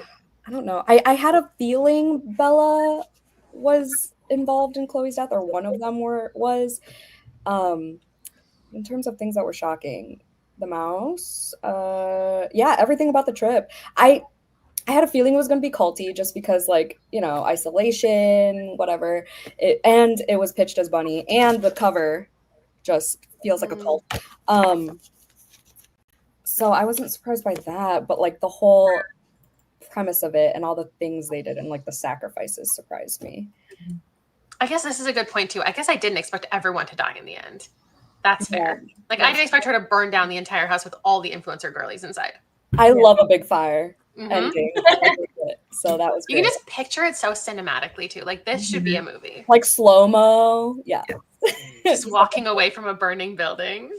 don't know. I had a feeling Bella was involved in Chloe's death, or one of them was. In terms of things that were shocking, the mouse. Yeah, everything about the trip. I had a feeling it was going to be culty just because, like, isolation, whatever. And it was pitched as Bunny, and the cover just feels like a cult. So I wasn't surprised by that, but like the whole premise of it and all the things they did and like the sacrifices surprised me. I guess this is a good point too. I guess I didn't expect everyone to die in the end. That's fair. Yeah. Like I didn't expect her to burn down the entire house with all the influencer girlies inside. I love a big fire Mhm. ending. So that was You great. can just picture it so cinematically too. Like this should be a movie. Like slow-mo. Yeah. Just walking away from a burning building.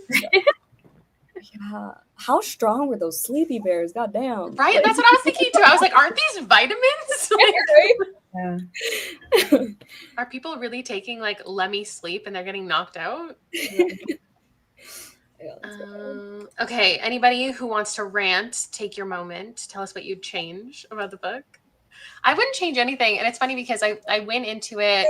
Yeah. How strong were those sleepy bears? God damn. Right? Like, That's what I was thinking too. I was like, aren't these vitamins? Yeah. Are people really taking like Lemmy sleep and they're getting knocked out? Yeah, that's Okay. Anybody who wants to rant, take your moment. Tell us what you'd change about the book. I wouldn't change anything. And it's funny because I went into it,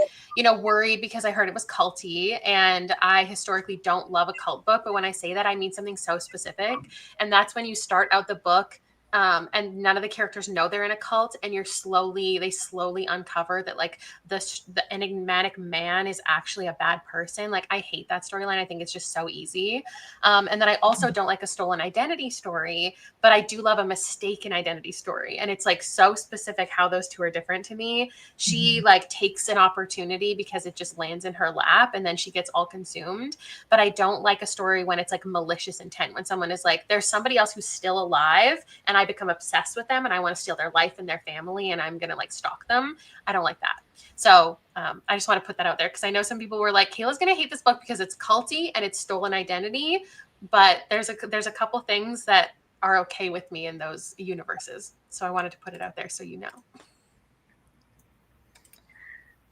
worried because I heard it was culty. And I historically don't love a cult book. But when I say that, I mean something so specific. And that's when you start out the book and none of the characters know they're in a cult. And they slowly uncover that like the enigmatic man is actually a bad person. Like I hate that storyline. I think it's just so easy. And then I also don't like a stolen identity story, but I do love a mistaken identity story. And it's like so specific how those two are different to me. She like takes an opportunity because it just lands in her lap and then she gets all consumed. But I don't like a story when it's like malicious intent, when someone is like, there's somebody else who's still alive and I become obsessed with them and I want to steal their life and their family and I'm going to like stalk them. I don't like that. So I just want to put that out there because I know some people were like, Kayla's going to hate this book because it's culty and it's stolen identity. But there's a couple things that are okay with me in those universes. So I wanted to put it out there so you know.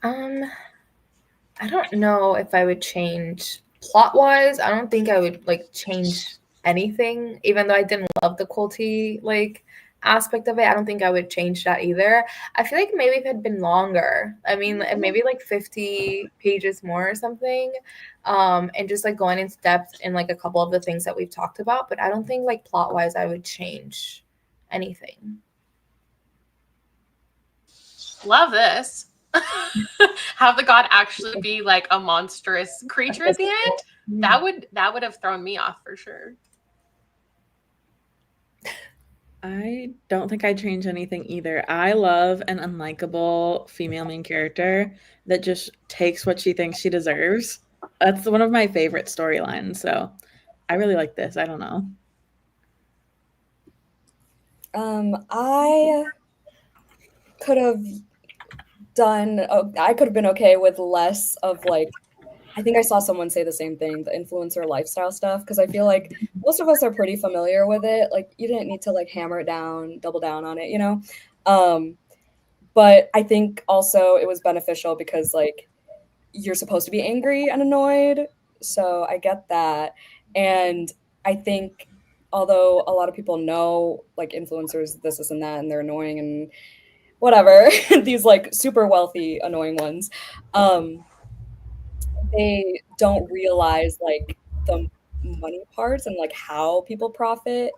I don't know if I would change plot-wise. I don't think I would like change anything, even though I didn't love the culty like aspect of it. I don't think I would change that either. I feel like maybe if it had been longer, I mean, maybe like 50 pages more or something, and just like going into depth in like a couple of the things that we've talked about. But I don't think like plot-wise I would change anything. Love this. Have the god actually be like a monstrous creature at the end? That would have thrown me off for sure. I don't think I'd change anything either. I love an unlikable female main character that just takes what she thinks she deserves. That's one of my favorite storylines. So I really like this. I don't know. I could have been okay with less of like, I think I saw someone say the same thing, the influencer lifestyle stuff, because I feel like most of us are pretty familiar with it. Like you didn't need to like hammer it down, double down on it, but I think also it was beneficial because like you're supposed to be angry and annoyed. So I get that. And I think although a lot of people know like influencers, this and that, and they're annoying and whatever, these like super wealthy, annoying ones, they don't realize like the money parts and like how people profit.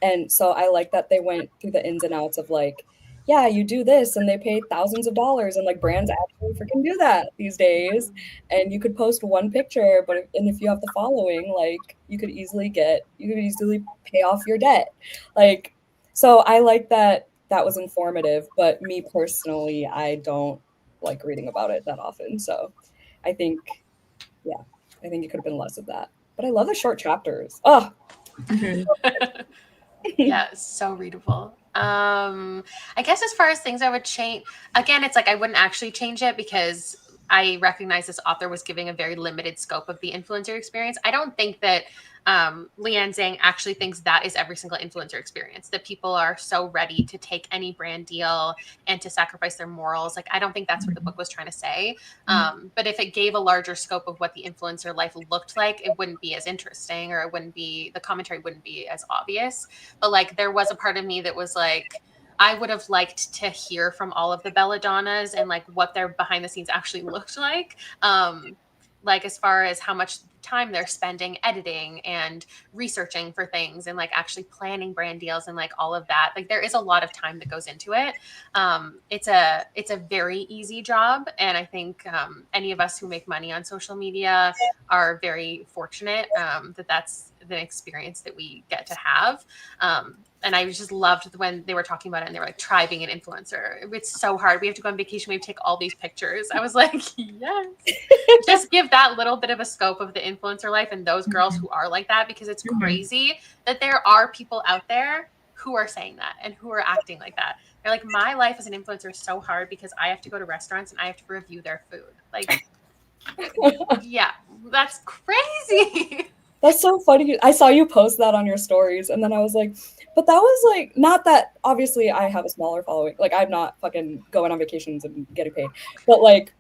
And so I like that they went through the ins and outs of like, yeah, you do this and they pay thousands of dollars and like brands actually freaking do that these days. And you could post one picture, and if you have the following, like you could easily pay off your debt. Like, so I like that was informative, but me personally, I don't like reading about it that often. So I think it could have been less of that. But I love the short chapters. Oh, Yeah, so readable. I guess as far as things I would change, again, it's like I wouldn't actually change it because I recognize this author was giving a very limited scope of the influencer experience. I don't think that Liann Zhang actually thinks that is every single influencer experience, that people are so ready to take any brand deal and to sacrifice their morals. Like, I don't think that's what the book was trying to say. But if it gave a larger scope of what the influencer life looked like, it wouldn't be as interesting, or the commentary wouldn't be as obvious. But like, there was a part of me that was like, I would have liked to hear from all of the belladonnas and like what their behind the scenes actually looked like. like as far as how much time they're spending editing and researching for things and like actually planning brand deals and like all of that. Like there is a lot of time that goes into it. It's a very easy job, and I think any of us who make money on social media are very fortunate that that's the experience that we get to have. And I just loved when they were talking about it and they were like, try being an influencer. It's so hard. We have to go on vacation. We have to take all these pictures. I was like, yes. Just give that little bit of a scope of the influencer life and those girls who are like that, because it's crazy that there are people out there who are saying that and who are acting like that. They're like, my life as an influencer is so hard because I have to go to restaurants and I have to review their food. Like, yeah, that's crazy. That's so funny. I saw you post that on your stories, and then I was like, but that was like, not that obviously I have a smaller following. Like, I'm not fucking going on vacations and getting paid. But like,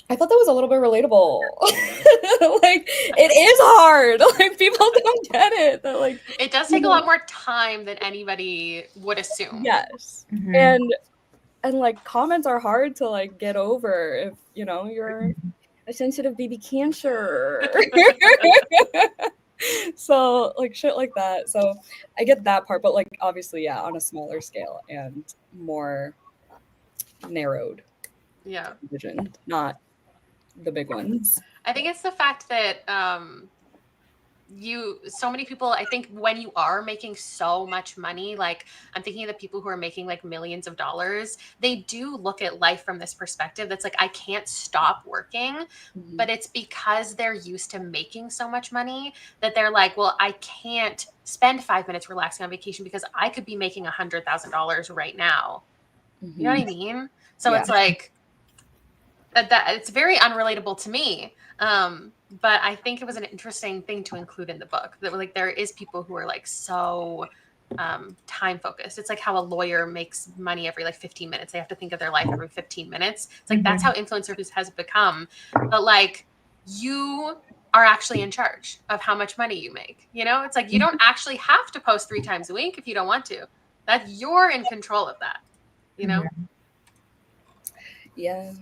I thought that was a little bit relatable. Like, it is hard. Like, people don't get it. That like, it does take a lot more time than anybody would assume. Yes. And like, comments are hard to like get over if, you know, you're a sensitive baby cancer. So like shit like that. So I get that part, but like obviously, yeah, on a smaller scale and more narrowed vision, not the big ones. I think it's the fact that so many people, I think when you are making so much money, like I'm thinking of the people who are making like millions of dollars, they do look at life from this perspective that's like, I can't stop working. But it's because they're used to making so much money that they're like, well, I can't spend 5 minutes relaxing on vacation because I could be making $100,000 right now. You know what I mean? So it's like that it's very unrelatable to me. But I think it was an interesting thing to include in the book that like there is people who are like so time focused. It's like how a lawyer makes money every like 15 minutes. They have to think of their life every 15 minutes. It's like that's how influencers has become. But like you are actually in charge of how much money you make. You know, it's like you don't actually have to post 3 times a week if you don't want to. That you're in control of that. You know? Yeah.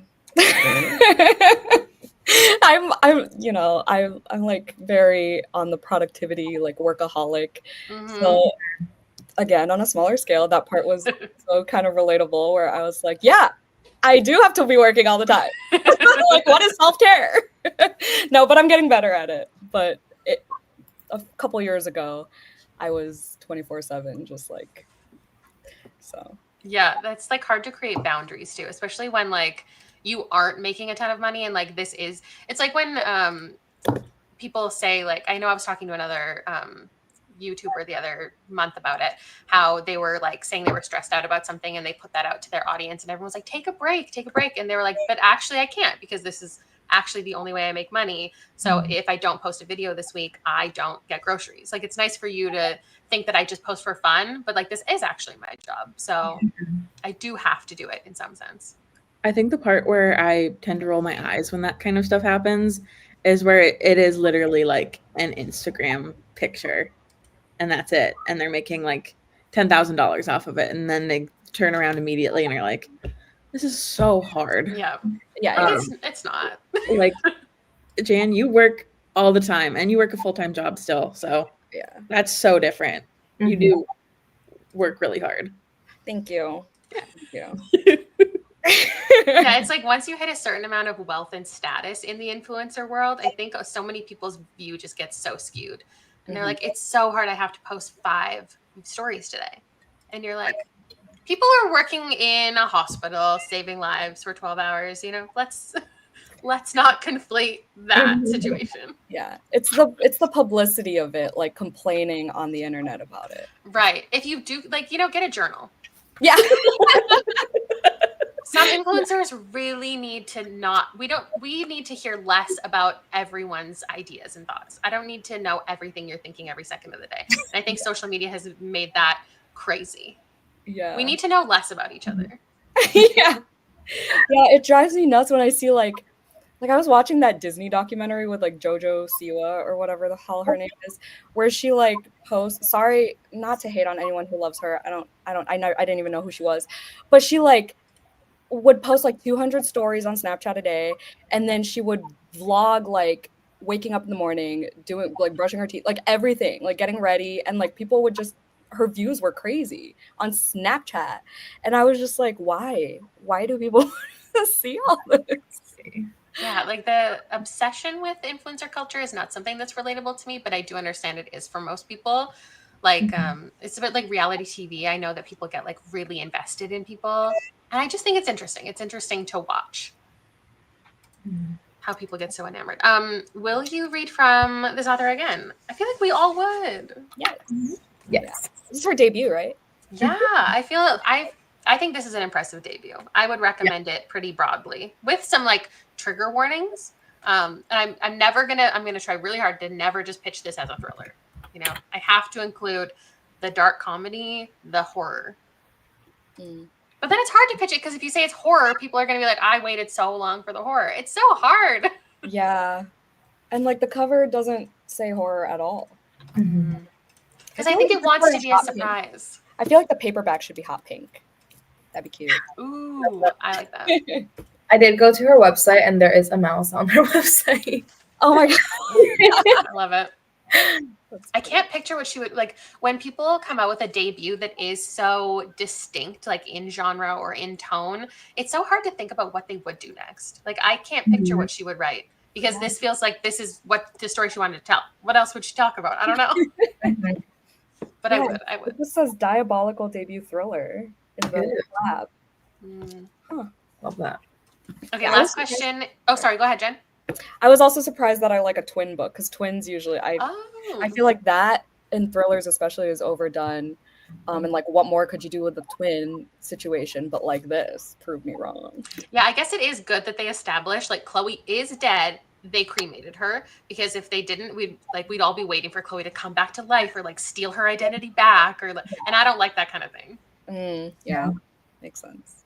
I'm you know, I'm like very on the productivity, like workaholic. So again, on a smaller scale, that part was so kind of relatable where I was like, yeah, I do have to be working all the time. Like, what is self-care? No, but I'm getting better at it. But a couple years ago, I was 24/7, just like, so. Yeah, that's like hard to create boundaries too, especially when like you aren't making a ton of money and like it's like when people say like, I know I was talking to another YouTuber the other month about it, how they were like saying they were stressed out about something and they put that out to their audience and everyone was like, take a break. And they were like, but actually I can't because this is actually the only way I make money. So if I don't post a video this week, I don't get groceries. Like it's nice for you to think that I just post for fun, but like this is actually my job. So I do have to do it in some sense. I think the part where I tend to roll my eyes when that kind of stuff happens is where it is literally like an Instagram picture and that's it. And they're making like $10,000 off of it. And then they turn around immediately and you're like, this is so hard. Yeah. It's not. Like, Jan, you work all the time and you work a full-time job still. So yeah, that's so different. You do work really hard. Thank you. Yeah, it's like once you hit a certain amount of wealth and status in the influencer world, I think so many people's view just gets so skewed. And they're like, it's so hard. I have to post 5 stories today. And you're like, people are working in a hospital, saving lives for 12 hours. You know, let's not conflate that situation. Yeah, it's the publicity of it, like complaining on the internet about it. Right. If you do, like, you know, get a journal. Yeah. Some influencers really need to we need to hear less about everyone's ideas and thoughts. I don't need to know everything you're thinking every second of the day. And I think social media has made that crazy. Yeah. We need to know less about each other. Yeah, it drives me nuts when I see like I was watching that Disney documentary with like JoJo Siwa or whatever the hell her name is, where she like posts, sorry, not to hate on anyone who loves her. I didn't even know who she was, but she like would post like 200 stories on Snapchat a day, and then she would vlog like waking up in the morning, doing like brushing her teeth, like everything, like getting ready, and like people would just her views were crazy on Snapchat. And I was just like, why? Why do people see all this? Yeah, like the obsession with influencer culture is not something that's relatable to me, but I do understand it is for most people. Like, it's a bit like reality TV. I know that people get like really invested in people, and I just think it's interesting. It's interesting to watch how people get so enamored. Will you read from this author again? I feel like we all would. Yes. Yes. This is her debut, right? Yeah, I think this is an impressive debut. I would recommend it pretty broadly with some like trigger warnings. And I'm gonna try really hard to never just pitch this as a thriller. You know, I have to include the dark comedy, the horror. But then it's hard to pitch it because if you say it's horror, people are gonna be like, I waited so long for the horror. It's so hard. Yeah. And like the cover doesn't say horror at all. Because I think it wants to be a surprise. I feel like the paperback should be hot pink. That'd be cute. Ooh, I like that. I did go to her website, and there is a mouse on her website. Oh my god. I love it. I can't picture what she would like when people come out with a debut that is so distinct, like in genre or in tone. It's so hard to think about what they would do next. Like, I can't picture what she would write because this feels like this is what the story she wanted to tell. What else would she talk about? I don't know. But Yeah, I would. It just says diabolical debut thriller in the lab. Love that. Okay, last question. Oh, sorry. Go ahead, Jen. I was also surprised that I like a twin book because twins usually I Oh, feel like that in thrillers especially is overdone. And like what more could you do with the twin situation? But like this proved me wrong. yeah. I guess it is good that they established like Chloe is dead. They cremated her because if they didn't, we'd all be waiting for Chloe to come back to life or like steal her identity back and I don't like that kind of thing. Yeah, makes sense.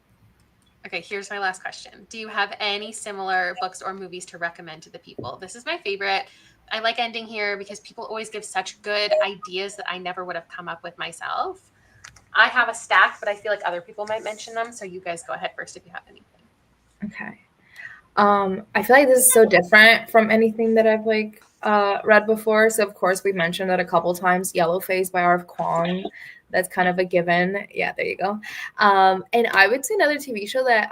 Okay, here's my last question. Do you have any similar books or movies to recommend to the people? This is my favorite. I like ending here because people always give such good ideas that I never would have come up with myself. I have a stack, but I feel like other people might mention them. So you guys go ahead first if you have anything. Okay. I feel like this is so different from anything that I've like read before. So of course we mentioned that a couple times. Yellowface by R.F. Kuang. That's kind of a given. Yeah, there you go. And I would say another TV show that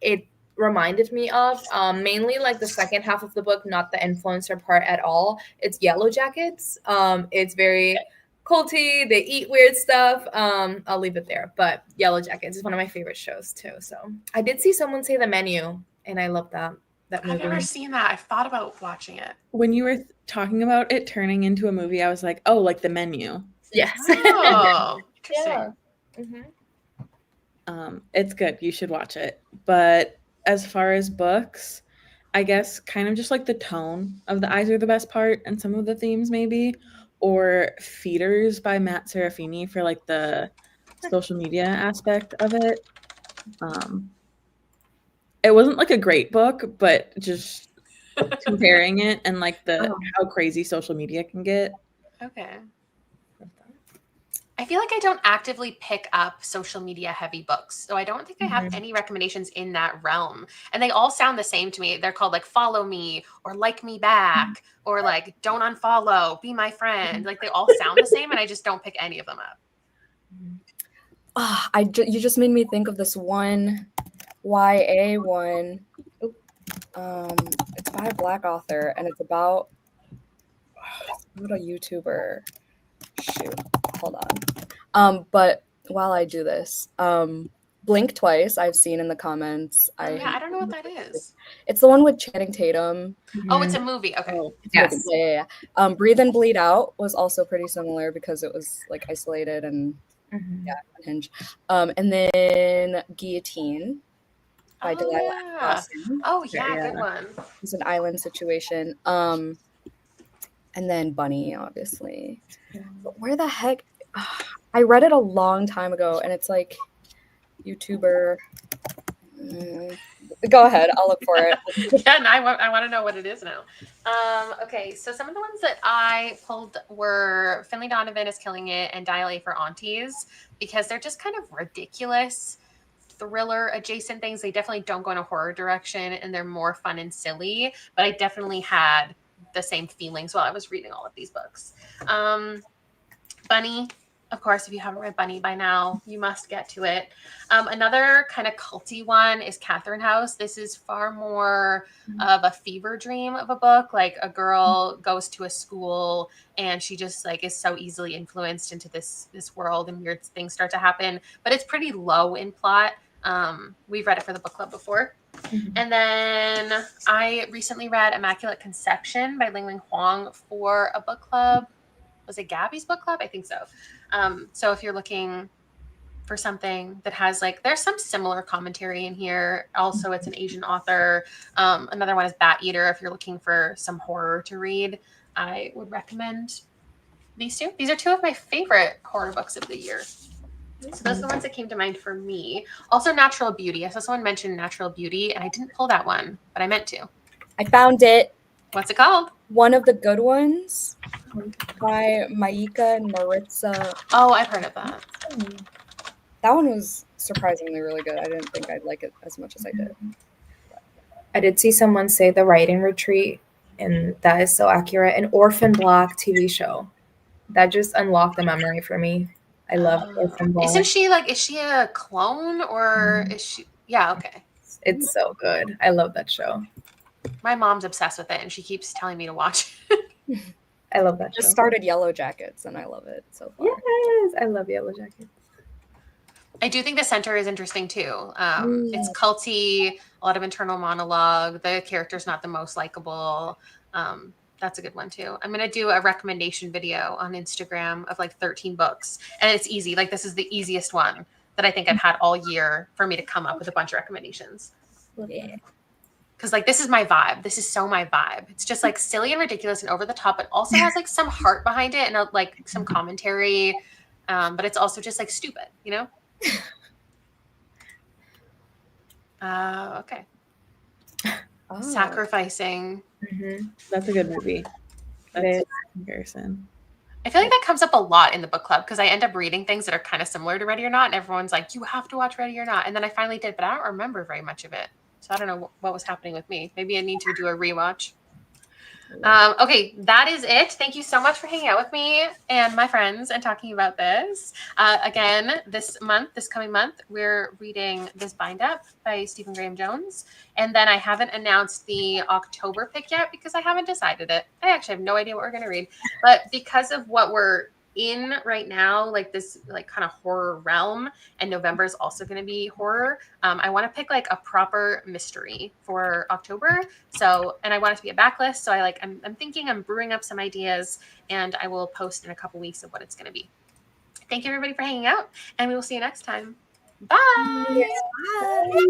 it reminded me of, mainly like the second half of the book, not the influencer part at all. It's Yellow Jackets. It's very culty. They eat weird stuff. I'll leave it there. But Yellow Jackets is one of my favorite shows too. So I did see someone say The Menu, and I love that movie. I've never seen that. I've thought about watching it. When you were talking about it turning into a movie, I was like, oh, like The Menu. Yes. Oh, interesting. Yeah. It's good. You should watch it. But as far as books, I guess kind of just like the tone of The Eyes Are the Best Part and some of the themes maybe, or Feeders by Matt Serafini for like the social media aspect of it. It wasn't like a great book, but just comparing it and like how crazy social media can get. Okay. I feel like I don't actively pick up social media heavy books. So I don't think I have any recommendations in that realm. And they all sound the same to me. They're called like Follow Me or Like Me Back or like Don't Unfollow, Be My Friend. Like they all sound the same and I just don't pick any of them up. You just made me think of this one YA one. It's by a Black author and it's about a YouTuber. Shoot, hold on. But while I do this, Blink Twice I've seen in the comments. I don't know what that is. It's the one with Channing Tatum. Oh, it's a movie. Okay. Yes. Yeah. Breathe and Bleed Out was also pretty similar because it was like isolated and unhinged. And then Guillotine by Delilah Dawson. Oh yeah, good one. It's an island situation. And then Bunny, obviously. But where the heck? I read it a long time ago, and it's like YouTuber. Go ahead, I'll look for it. Yeah, and I want to know what it is now. Okay, so some of the ones that I pulled were Finley Donovan is Killing It and Dial A for Aunties because they're just kind of ridiculous, thriller adjacent things. They definitely don't go in a horror direction, and they're more fun and silly. But I definitely had the same feelings while I was reading all of these books. Bunny, of course, if you haven't read Bunny by now, you must get to it. Another kind of culty one is Catherine House. This is far more of a fever dream of a book. Like a girl goes to a school and she just like is so easily influenced into this world, and weird things start to happen. But it's pretty low in plot. We've read it for the book club before. And then I recently read Immaculate Conception by Ling Huang for a book club. Was it Gabby's book club? I think so. So if you're looking for something that has like, there's some similar commentary in here. Also, it's an Asian author. Another one is Bat Eater. If you're looking for some horror to read, I would recommend these two. These are two of my favorite horror books of the year. So those are the ones that came to mind for me. Also, Natural Beauty. I saw someone mention Natural Beauty, and I didn't pull that one, but I meant to. I found it. What's it called? One of the Good Ones by Maika and Maritza. Oh, I've heard of that. That one was surprisingly really good. I didn't think I'd like it as much as I did. I did see someone say The Writing Retreat, and that is so accurate. An Orphan Black TV show. That just unlocked the memory for me. I love Orphan Black. Isn't she like, is she a clone or is she? Yeah, okay. It's so good. I love that show. My mom's obsessed with it and she keeps telling me to watch it. I love that Just show. started Yellow Jackets and I love it so far. Yes, I love Yellow Jackets. I do think the center is interesting too. It's culty, a lot of internal monologue. The character's not the most likable. That's a good one too. I'm going to do a recommendation video on Instagram of like 13 books. And it's easy. Like this is the easiest one that I think I've had all year for me to come up with a bunch of recommendations. Yeah. Because like this is my vibe. This is so my vibe. It's just like silly and ridiculous and over the top, but also has like some heart behind it and like some commentary. But it's also just like stupid, you know? Okay. Oh. Sacrificing. That's a good movie. That's a comparison. I feel like that comes up a lot in the book club because I end up reading things that are kind of similar to Ready or Not, and everyone's like, you have to watch Ready or Not. And then I finally did, but I don't remember very much of it. So I don't know what was happening with me. Maybe I need to do a rewatch. Okay, that is it. Thank you so much for hanging out with me and my friends and talking about this. Again, this coming month, we're reading This Bind Up by Stephen Graham Jones. And then I haven't announced the October pick yet because I haven't decided it. I actually have no idea what we're going to read. But because of what we're in right now, like this like kind of horror realm, and November is also going to be horror, I want to pick like a proper mystery for October. So, and I want it to be a backlist, so I'm thinking, I'm brewing up some ideas, and I will post in a couple weeks of what it's going to be. Thank you everybody for hanging out, and we will see you next time. Bye. Bye.